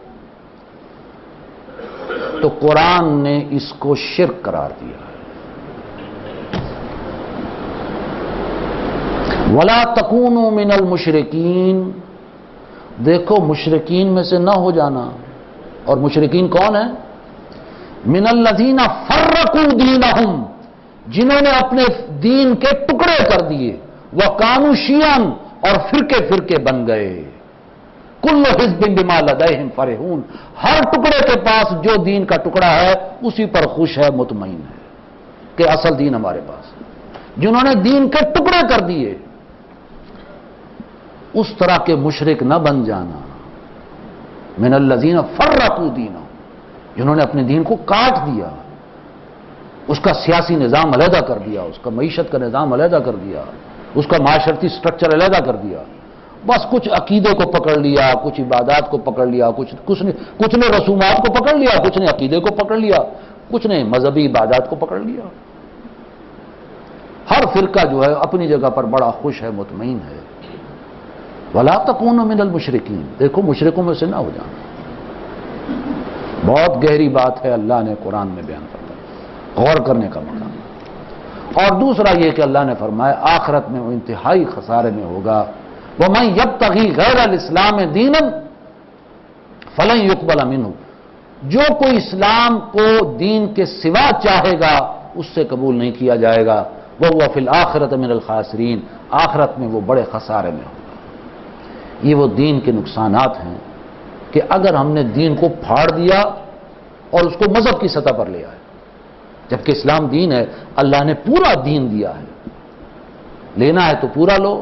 تو قرآن نے اس کو شرک قرار دیا ہے۔ وَلَا تَكُونُوا مِنَ الْمُشْرِكِينَ، دیکھو مشرکین میں سے نہ ہو جانا، اور مشرکین کون ہیں؟ مِنَ الَّذِينَ فَرَّقُوا دِينَهُمْ، جنہوں نے اپنے دین کے ٹکڑے کر دیے، وَكَانُوا شِيَعًا، اور فرقے فرقے بن گئے، کل حزب بما لدیہم فرحون، ہر ٹکڑے کے پاس جو دین کا ٹکڑا ہے اسی پر خوش ہے، مطمئن ہے کہ اصل دین ہمارے پاس ہے۔ جنہوں نے دین کے ٹکڑے کر دیے اس طرح کے مشرک نہ بن جانا۔ من الذین فرقوا دینہم، جنہوں نے اپنے دین کو کاٹ دیا، اس کا سیاسی نظام علیحدہ کر دیا، اس کا معیشت کا نظام علیحدہ کر دیا، اس کا معاشرتی سٹرکچر علیحدہ کر دیا، بس کچھ عقیدے کو پکڑ لیا، کچھ عبادات کو پکڑ لیا، کچھ نے رسومات کو پکڑ لیا، کچھ نے عقیدے کو پکڑ لیا، کچھ نے مذہبی عبادات کو پکڑ لیا۔ ہر فرقہ جو ہے اپنی جگہ پر بڑا خوش ہے، مطمئن ہے۔ وَلَا تَكُونُوا مِنَ الْمُشْرِكِينَ، دیکھو مشرکوں میں سے نہ ہو جانا۔ بہت گہری بات ہے، اللہ نے قرآن میں بیان کرتا ہے، غور کرنے کا مقام۔ اور دوسرا یہ کہ اللہ نے فرمایا آخرت میں وہ انتہائی خسارے میں ہوگا وَمَن يَبْتَغِي غَيْرَ الْإِسْلَامِ دِينًا فَلَن يُقْبَلَ مِنْهُ، جو کوئی اسلام کو دین کے سوا چاہے گا اس سے قبول نہیں کیا جائے گا، وَهُوَ فِي الْآخِرَةِ مِنَ الْخَاسِرِينَ، آخرت میں وہ بڑے خسارے میں ہوگا۔ یہ وہ دین کے نقصانات ہیں کہ اگر ہم نے دین کو پھاڑ دیا اور اس کو مذہب کی سطح پر لے آئے، جبکہ اسلام دین ہے، اللہ نے پورا دین دیا ہے، لینا ہے تو پورا لو،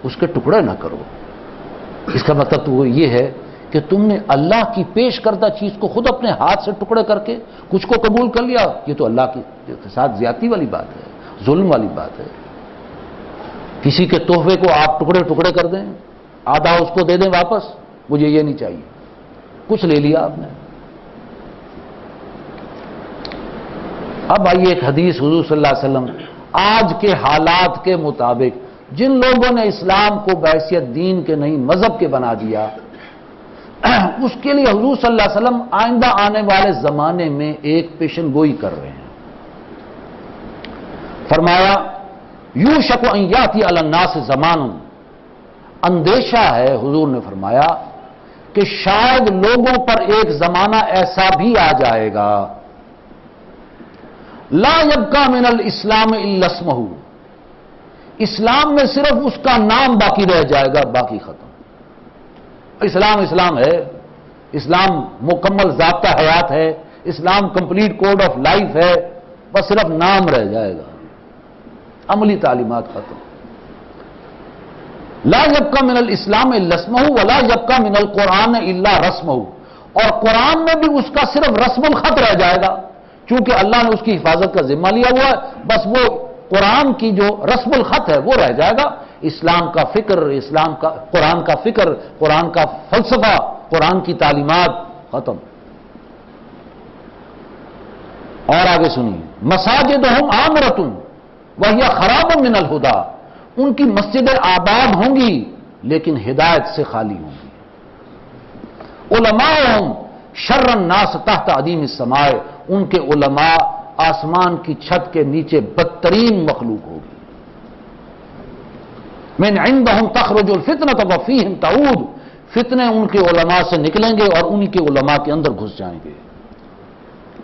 اس کے ٹکڑے نہ کرو۔ اس کا مطلب تو وہ یہ ہے کہ تم نے اللہ کی پیش کردہ چیز کو خود اپنے ہاتھ سے ٹکڑے کر کے کچھ کو قبول کر لیا، یہ تو اللہ کے ساتھ زیادتی والی بات ہے، ظلم والی بات ہے۔ کسی کے تحفے کو آپ ٹکڑے ٹکڑے کر دیں، آدھا اس کو دے دیں واپس، مجھے یہ نہیں چاہیے، کچھ لے لیا آپ نے۔ اب آئیے ایک حدیث حضور صلی اللہ علیہ وسلم آج کے حالات کے مطابق جن لوگوں نے اسلام کو بحیثیت دین کے نہیں مذہب کے بنا دیا، اس کے لیے حضور صلی اللہ علیہ وسلم آئندہ آنے والے زمانے میں ایک پیشن گوئی کر رہے ہیں۔ فرمایا یوشک ان یاتی علی الناس زمان، اندیشہ ہے حضور نے فرمایا کہ شاید لوگوں پر ایک زمانہ ایسا بھی آ جائے گا لا یبقى من الاسلام الا اسمہ، اسلام میں صرف اس کا نام باقی رہ جائے گا، باقی ختم۔ اسلام اسلام ہے، اسلام مکمل ضابطہ حیات ہے، اسلام کمپلیٹ کوڈ آف لائف ہے، بس صرف نام رہ جائے گا، عملی تعلیمات ختم۔ لا یبقى من الاسلام الا اسمہ ولا یبقى من القرآن الا رسمہ، اور قرآن میں بھی اس کا صرف رسم الخط رہ جائے گا، چونکہ اللہ نے اس کی حفاظت کا ذمہ لیا ہوا ہے، بس وہ قرآن کی جو رسم الخط ہے وہ رہ جائے گا۔ اسلام کا فکر، اسلام کا قرآن کا فکر، قرآن کا فلسفہ، قرآن کی تعلیمات ختم۔ اور آگے سنیے، مساجدہم عامرۃ وہی خراب من الہدی، ان کی مسجدیں آباد ہوں گی لیکن ہدایت سے خالی ہوں گی۔ علماءہم شر الناس تحت عدیم السماء، ان کے علماء آسمان کی چھت کے نیچے بدترین مخلوق ہوگی۔ من عندہم تخرج الفتنۃ وفیہم تعود، فتنے ان کے علماء سے نکلیں گے اور انہی کے علماء کے اندر گھس جائیں گے۔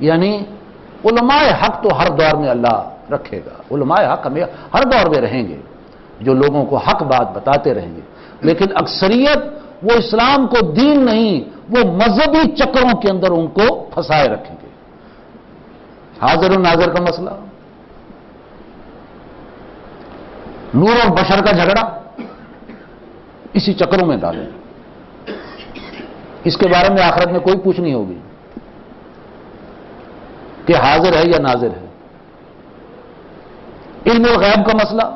یعنی علماء حق تو ہر دور میں اللہ رکھے گا، علماء حق ہمیں ہر دور میں رہیں گے جو لوگوں کو حق بات بتاتے رہیں گے، لیکن اکثریت وہ اسلام کو دین نہیں، وہ مذہبی چکروں کے اندر ان کو پھنسائے رکھیں گے۔ حاضر و ناظر کا مسئلہ، نور اور بشر کا جھگڑا، اسی چکروں میں ڈالیں، اس کے بارے میں آخرت میں کوئی پوچھ نہیں ہوگی کہ حاضر ہے یا ناظر ہے۔ علم الغیب کا مسئلہ،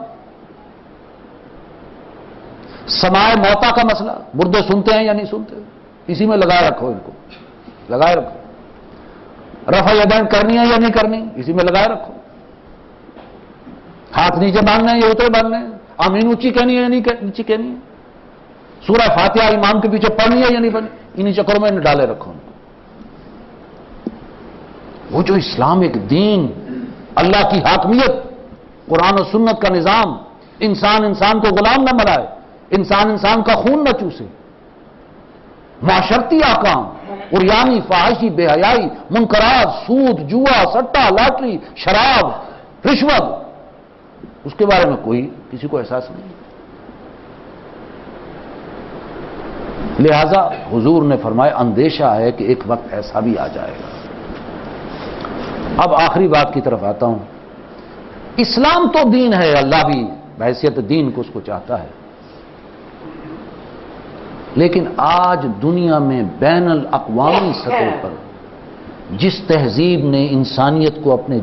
سماع موتا کا مسئلہ، مردے سنتے ہیں یا نہیں سنتے، اسی میں لگائے رکھو، ان کو لگائے رکھو۔ رفع یدین کرنی ہے یا نہیں کرنی، اسی میں لگائے رکھو۔ ہاتھ نیچے باندھنے ہیں یا اترے باندھنے ہیں، آمین اونچی کہنی ہے یا نہیں نیچی کہنی ہے، سورہ فاتحہ امام کے پیچھے پڑھنی ہے یا نہیں پڑھنی، انہی چکروں میں ڈالے رکھو۔ وہ جو اسلام ایک دین، اللہ کی حاکمیت، قرآن و سنت کا نظام، انسان انسان کو غلام نہ بنائے، انسان انسان کا خون نہ چوسے، معاشرتی احکام، عریانی، فحاشی، بے حیائی، منکرات، سود، جوا، سٹا، لاٹری، شراب، رشوت، اس کے بارے میں کوئی کسی کو احساس نہیں۔ لہذا حضور نے فرمایا اندیشہ ہے کہ ایک وقت ایسا بھی آ جائے گا۔ اب آخری بات کی طرف آتا ہوں، اسلام تو دین ہے، اللہ بھی بحیثیت دین کو اس کو چاہتا ہے، لیکن آج دنیا میں بین الاقوامی سطح پر جس تہذیب نے انسانیت کو اپنے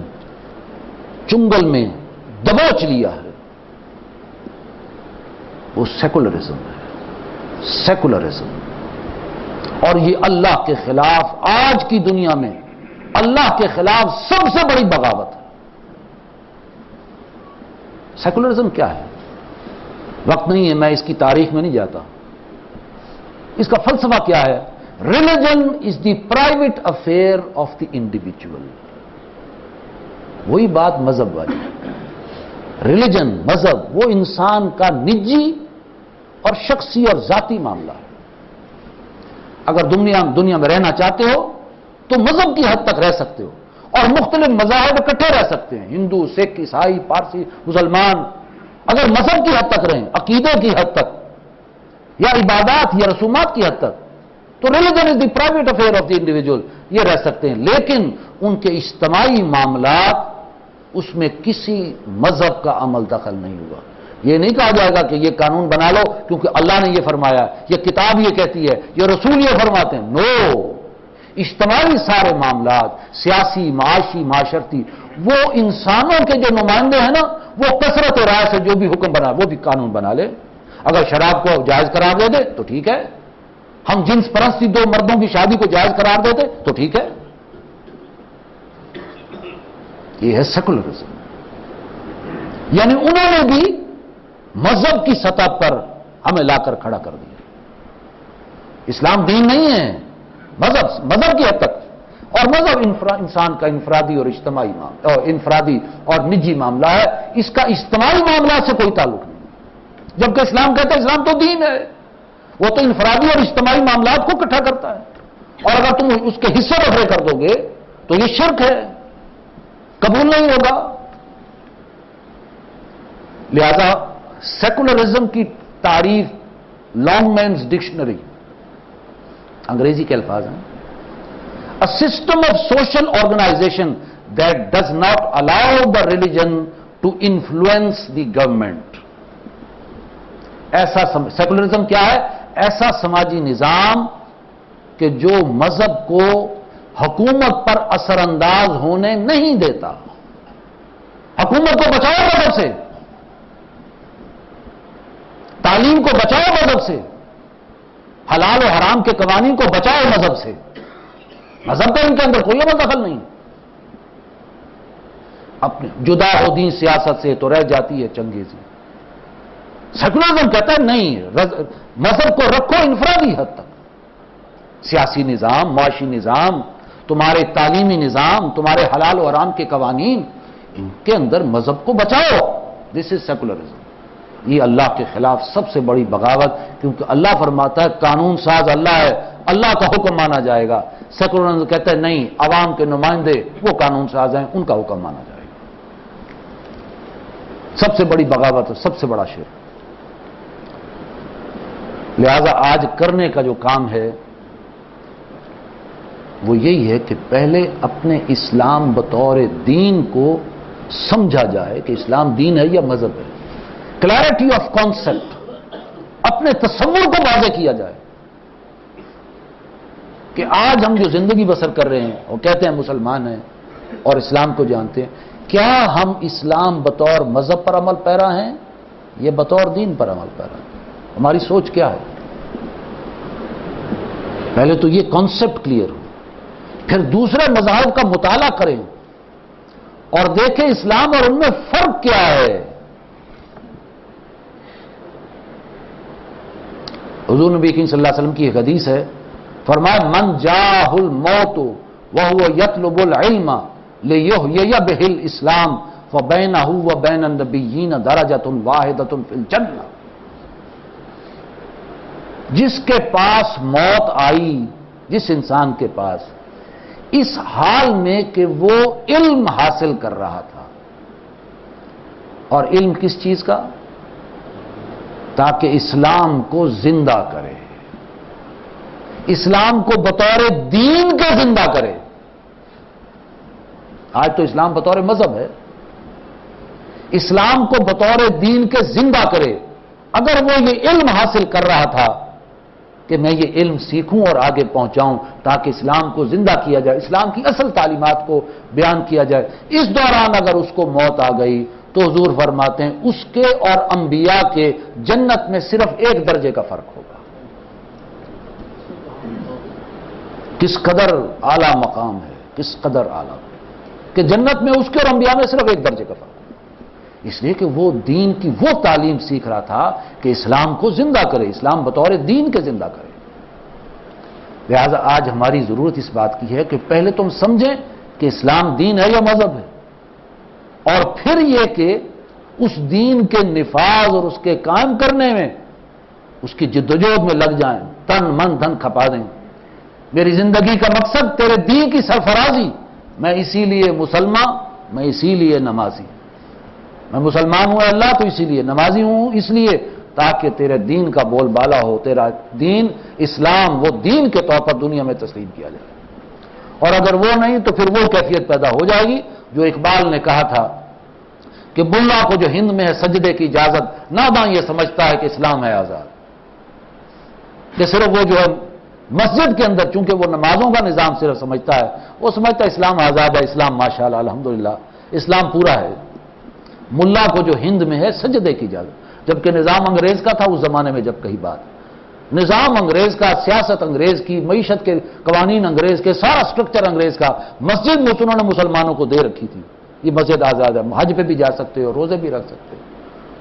چنگل میں دبوچ لیا ہے وہ سیکولرزم ہے، سیکولرزم، اور یہ اللہ کے خلاف، آج کی دنیا میں اللہ کے خلاف سب سے بڑی بغاوت ہے۔ سیکولرزم کیا ہے؟ وقت نہیں ہے، میں اس کی تاریخ میں نہیں جاتا۔ اس کا فلسفہ کیا ہے؟ Religion is the private affair of the individual. وہی بات مذہب والی. ریلیجن، مذہب، وہ انسان کا نجی اور شخصی اور ذاتی معاملہ ہے. اگر دنیا میں رہنا چاہتے ہو تو مذہب کی حد تک رہ سکتے ہو، اور مختلف مذاہب اکٹھے رہ سکتے ہیں، ہندو، سکھ، عیسائی، پارسی، مسلمان. اگر مذہب کی حد تک رہیں، عقیدے کی حد تک، یا عبادات یا رسومات کی حد تک، تو religion is the private affair of the individual, یہ رہ سکتے ہیں. لیکن ان کے اجتماعی معاملات، اس میں کسی مذہب کا عمل دخل نہیں ہوا. یہ نہیں کہا جائے گا کہ یہ قانون بنا لو کیونکہ اللہ نے یہ فرمایا، یہ کتاب یہ کہتی ہے، یہ رسول یہ فرماتے ہیں. نو، اجتماعی سارے معاملات، سیاسی، معاشی، معاشرتی، وہ انسانوں کے جو نمائندے ہیں نا، وہ کثرت رائے سے جو بھی حکم بنا وہ بھی قانون بنا لے. اگر شراب کو جائز قرار دے دے تو ٹھیک ہے، ہم جنس پرستی دو مردوں کی شادی کو جائز قرار دیتے تو ٹھیک ہے. یہ ہے سیکولرزم. یعنی انہوں نے بھی مذہب کی سطح پر ہمیں لا کر کھڑا کر دیا. اسلام دین نہیں ہے، مذہب کی حد تک. اور مذہب انسان کا انفرادی اور اجتماعی معاملہ، انفرادی اور نجی معاملہ ہے، اس کا اجتماعی معاملات سے کوئی تعلق نہیں. جبکہ اسلام کہتا ہے اسلام تو دین ہے، وہ تو انفرادی اور اجتماعی معاملات کو اکٹھا کرتا ہے. اور اگر تم اس کے حصے رفع کر دو گے تو یہ شرک ہے، قبول نہیں ہوگا. لہذا سیکولرزم کی تعریف لانگ مینز ڈکشنری، انگریزی کے الفاظ ہیں، a system of social organization that does not allow the religion to influence the government. ایسا سیکولرزم کیا ہے؟ ایسا سماجی نظام کہ جو مذہب کو حکومت پر اثر انداز ہونے نہیں دیتا. حکومت کو بچاؤ مذہب سے، تعلیم کو بچاؤ مذہب سے، حلال و حرام کے قوانین کو بچاؤ مذہب سے. مذہب کا ان کے اندر کوئی عمل دخل نہیں. اپنے جدا ہو دین سیاست سے تو رہ جاتی ہے چنگیزی. سیکولرزم کہتا ہے نہیں، مذہب کو رکھو انفرادی حد تک. سیاسی نظام، معاشی نظام، تمہارے تعلیمی نظام، تمہارے حلال و حرام کے قوانین، ان کے اندر مذہب کو بچاؤ. دس از سیکولرزم. یہ اللہ کے خلاف سب سے بڑی بغاوت، کیونکہ اللہ فرماتا ہے قانون ساز اللہ ہے، اللہ کا حکم مانا جائے گا. سیکولرزم کہتا ہے نہیں، عوام کے نمائندے وہ قانون ساز ہیں، ان کا حکم مانا جائے گا. سب سے بڑی بغاوت ہے، سب سے بڑا شرک. لہذا آج کرنے کا جو کام ہے وہ یہی ہے کہ پہلے اپنے اسلام بطور دین کو سمجھا جائے کہ اسلام دین ہے یا مذہب ہے. کلیئرٹی آف کانسیپٹ، اپنے تصور کو واضح کیا جائے کہ آج ہم جو زندگی بسر کر رہے ہیں اور کہتے ہیں مسلمان ہیں اور اسلام کو جانتے ہیں، کیا ہم اسلام بطور مذہب پر عمل پیرا ہیں یا بطور دین پر عمل پیرا ہیں؟ ہماری سوچ کیا ہے؟ پہلے تو یہ کانسیپٹ کلیئر ہو، پھر دوسرے مذاہب کا مطالعہ کریں اور دیکھیں اسلام اور ان میں فرق کیا ہے. حضور نبی کریم صلی اللہ علیہ وسلم کی ایک حدیث ہے، فرمایا من جاہ الموت وهو يطلب العلم ليحيي به الاسلام فبينه وبين النبيين درجة واحدة في الجنة. جس کے پاس موت آئی، جس انسان کے پاس، اس حال میں کہ وہ علم حاصل کر رہا تھا. اور علم کس چیز کا؟ تاکہ اسلام کو زندہ کرے، اسلام کو بطور دین کے زندہ کرے. آج تو اسلام بطور مذہب ہے، اسلام کو بطور دین کے زندہ کرے. اگر وہ یہ علم حاصل کر رہا تھا کہ میں یہ علم سیکھوں اور آگے پہنچاؤں تاکہ اسلام کو زندہ کیا جائے، اسلام کی اصل تعلیمات کو بیان کیا جائے، اس دوران اگر اس کو موت آ گئی تو حضور فرماتے ہیں اس کے اور انبیاء کے جنت میں صرف ایک درجے کا فرق ہوگا. کس قدر اعلیٰ مقام ہے، کس قدر اعلیٰ کہ جنت میں اس کے اور انبیاء میں صرف ایک درجے کا فرق ہے. اس لیے کہ وہ دین کی وہ تعلیم سیکھ رہا تھا کہ اسلام کو زندہ کرے، اسلام بطور دین کے زندہ کرے. لہذا آج ہماری ضرورت اس بات کی ہے کہ پہلے تم سمجھیں کہ اسلام دین ہے یا مذہب ہے. پھر یہ کہ اس دین کے نفاذ اور اس کے قائم کرنے میں اس کی جدوجہد میں لگ جائیں، تن من دھن کھپا دیں. میری زندگی کا مقصد تیرے دین کی سرفرازی، میں اسی لیے مسلمان، میں اسی لیے نمازی. میں مسلمان ہوں اللہ تو اسی لیے، نمازی ہوں اس لیے تاکہ تیرے دین کا بول بالا ہو، تیرا دین اسلام وہ دین کے طور پر دنیا میں تسلیم کیا جائے. اور اگر وہ نہیں تو پھر وہ کیفیت پیدا ہو جائے گی جو اقبال نے کہا تھا کہ ملا کو جو ہند میں ہے سجدے کی اجازت، ناداں یہ سمجھتا ہے کہ اسلام ہے آزاد. کہ صرف وہ جو ہے مسجد کے اندر چونکہ وہ نمازوں کا نظام صرف سمجھتا ہے، وہ سمجھتا ہے اسلام آزاد ہے، اسلام ماشاءاللہ الحمدللہ اسلام پورا ہے. ملا کو جو ہند میں ہے سجدے کی اجازت، جبکہ نظام انگریز کا تھا اس زمانے میں جب کہی بات. نظام انگریز کا، سیاست انگریز کی، معیشت کے قوانین انگریز کے، سارا سٹرکچر انگریز کا. مسجد انہوں نے مسلمانوں کو دے رکھی تھی، یہ مسجد آزاد ہے، حج پہ بھی جا سکتے ہو، روزے بھی رکھ سکتے ہو.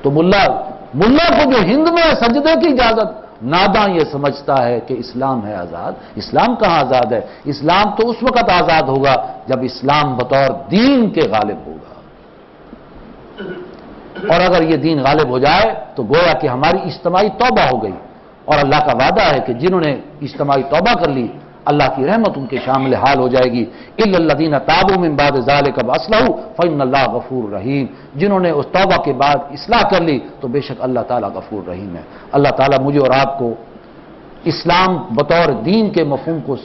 تو ملا کو جو ہند میں ہے سجدے کی اجازت، ناداں یہ سمجھتا ہے کہ اسلام ہے آزاد. اسلام کہاں آزاد ہے؟ اسلام تو اس وقت آزاد ہوگا جب اسلام بطور دین کے غالب ہوگا. اور اگر یہ دین غالب ہو جائے تو گویا کہ ہماری اجتماعی توبہ ہو گئی. اور اللہ کا وعدہ ہے کہ جنہوں نے اجتماعی توبہ کر لی اللہ کی رحمت ان کے شامل حال ہو جائے گی. الا الذین تابوا من بعد ذلک واصلحوا فإن اللہ غفور رحیم. جنہوں نے اس توبہ کے بعد اصلاح کر لی تو بے شک اللہ تعالیٰ غفور رحیم ہے. اللہ تعالیٰ مجھے اور آپ کو اسلام بطور دین کے مفہوم کو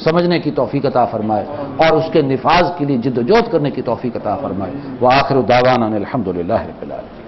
سمجھنے کی توفیق عطا فرمائے اور اس کے نفاذ کے لیے جد و جہد کرنے کی توفیق عطا فرمائے. وآخر دعوانا الحمدللہ رب العالمین.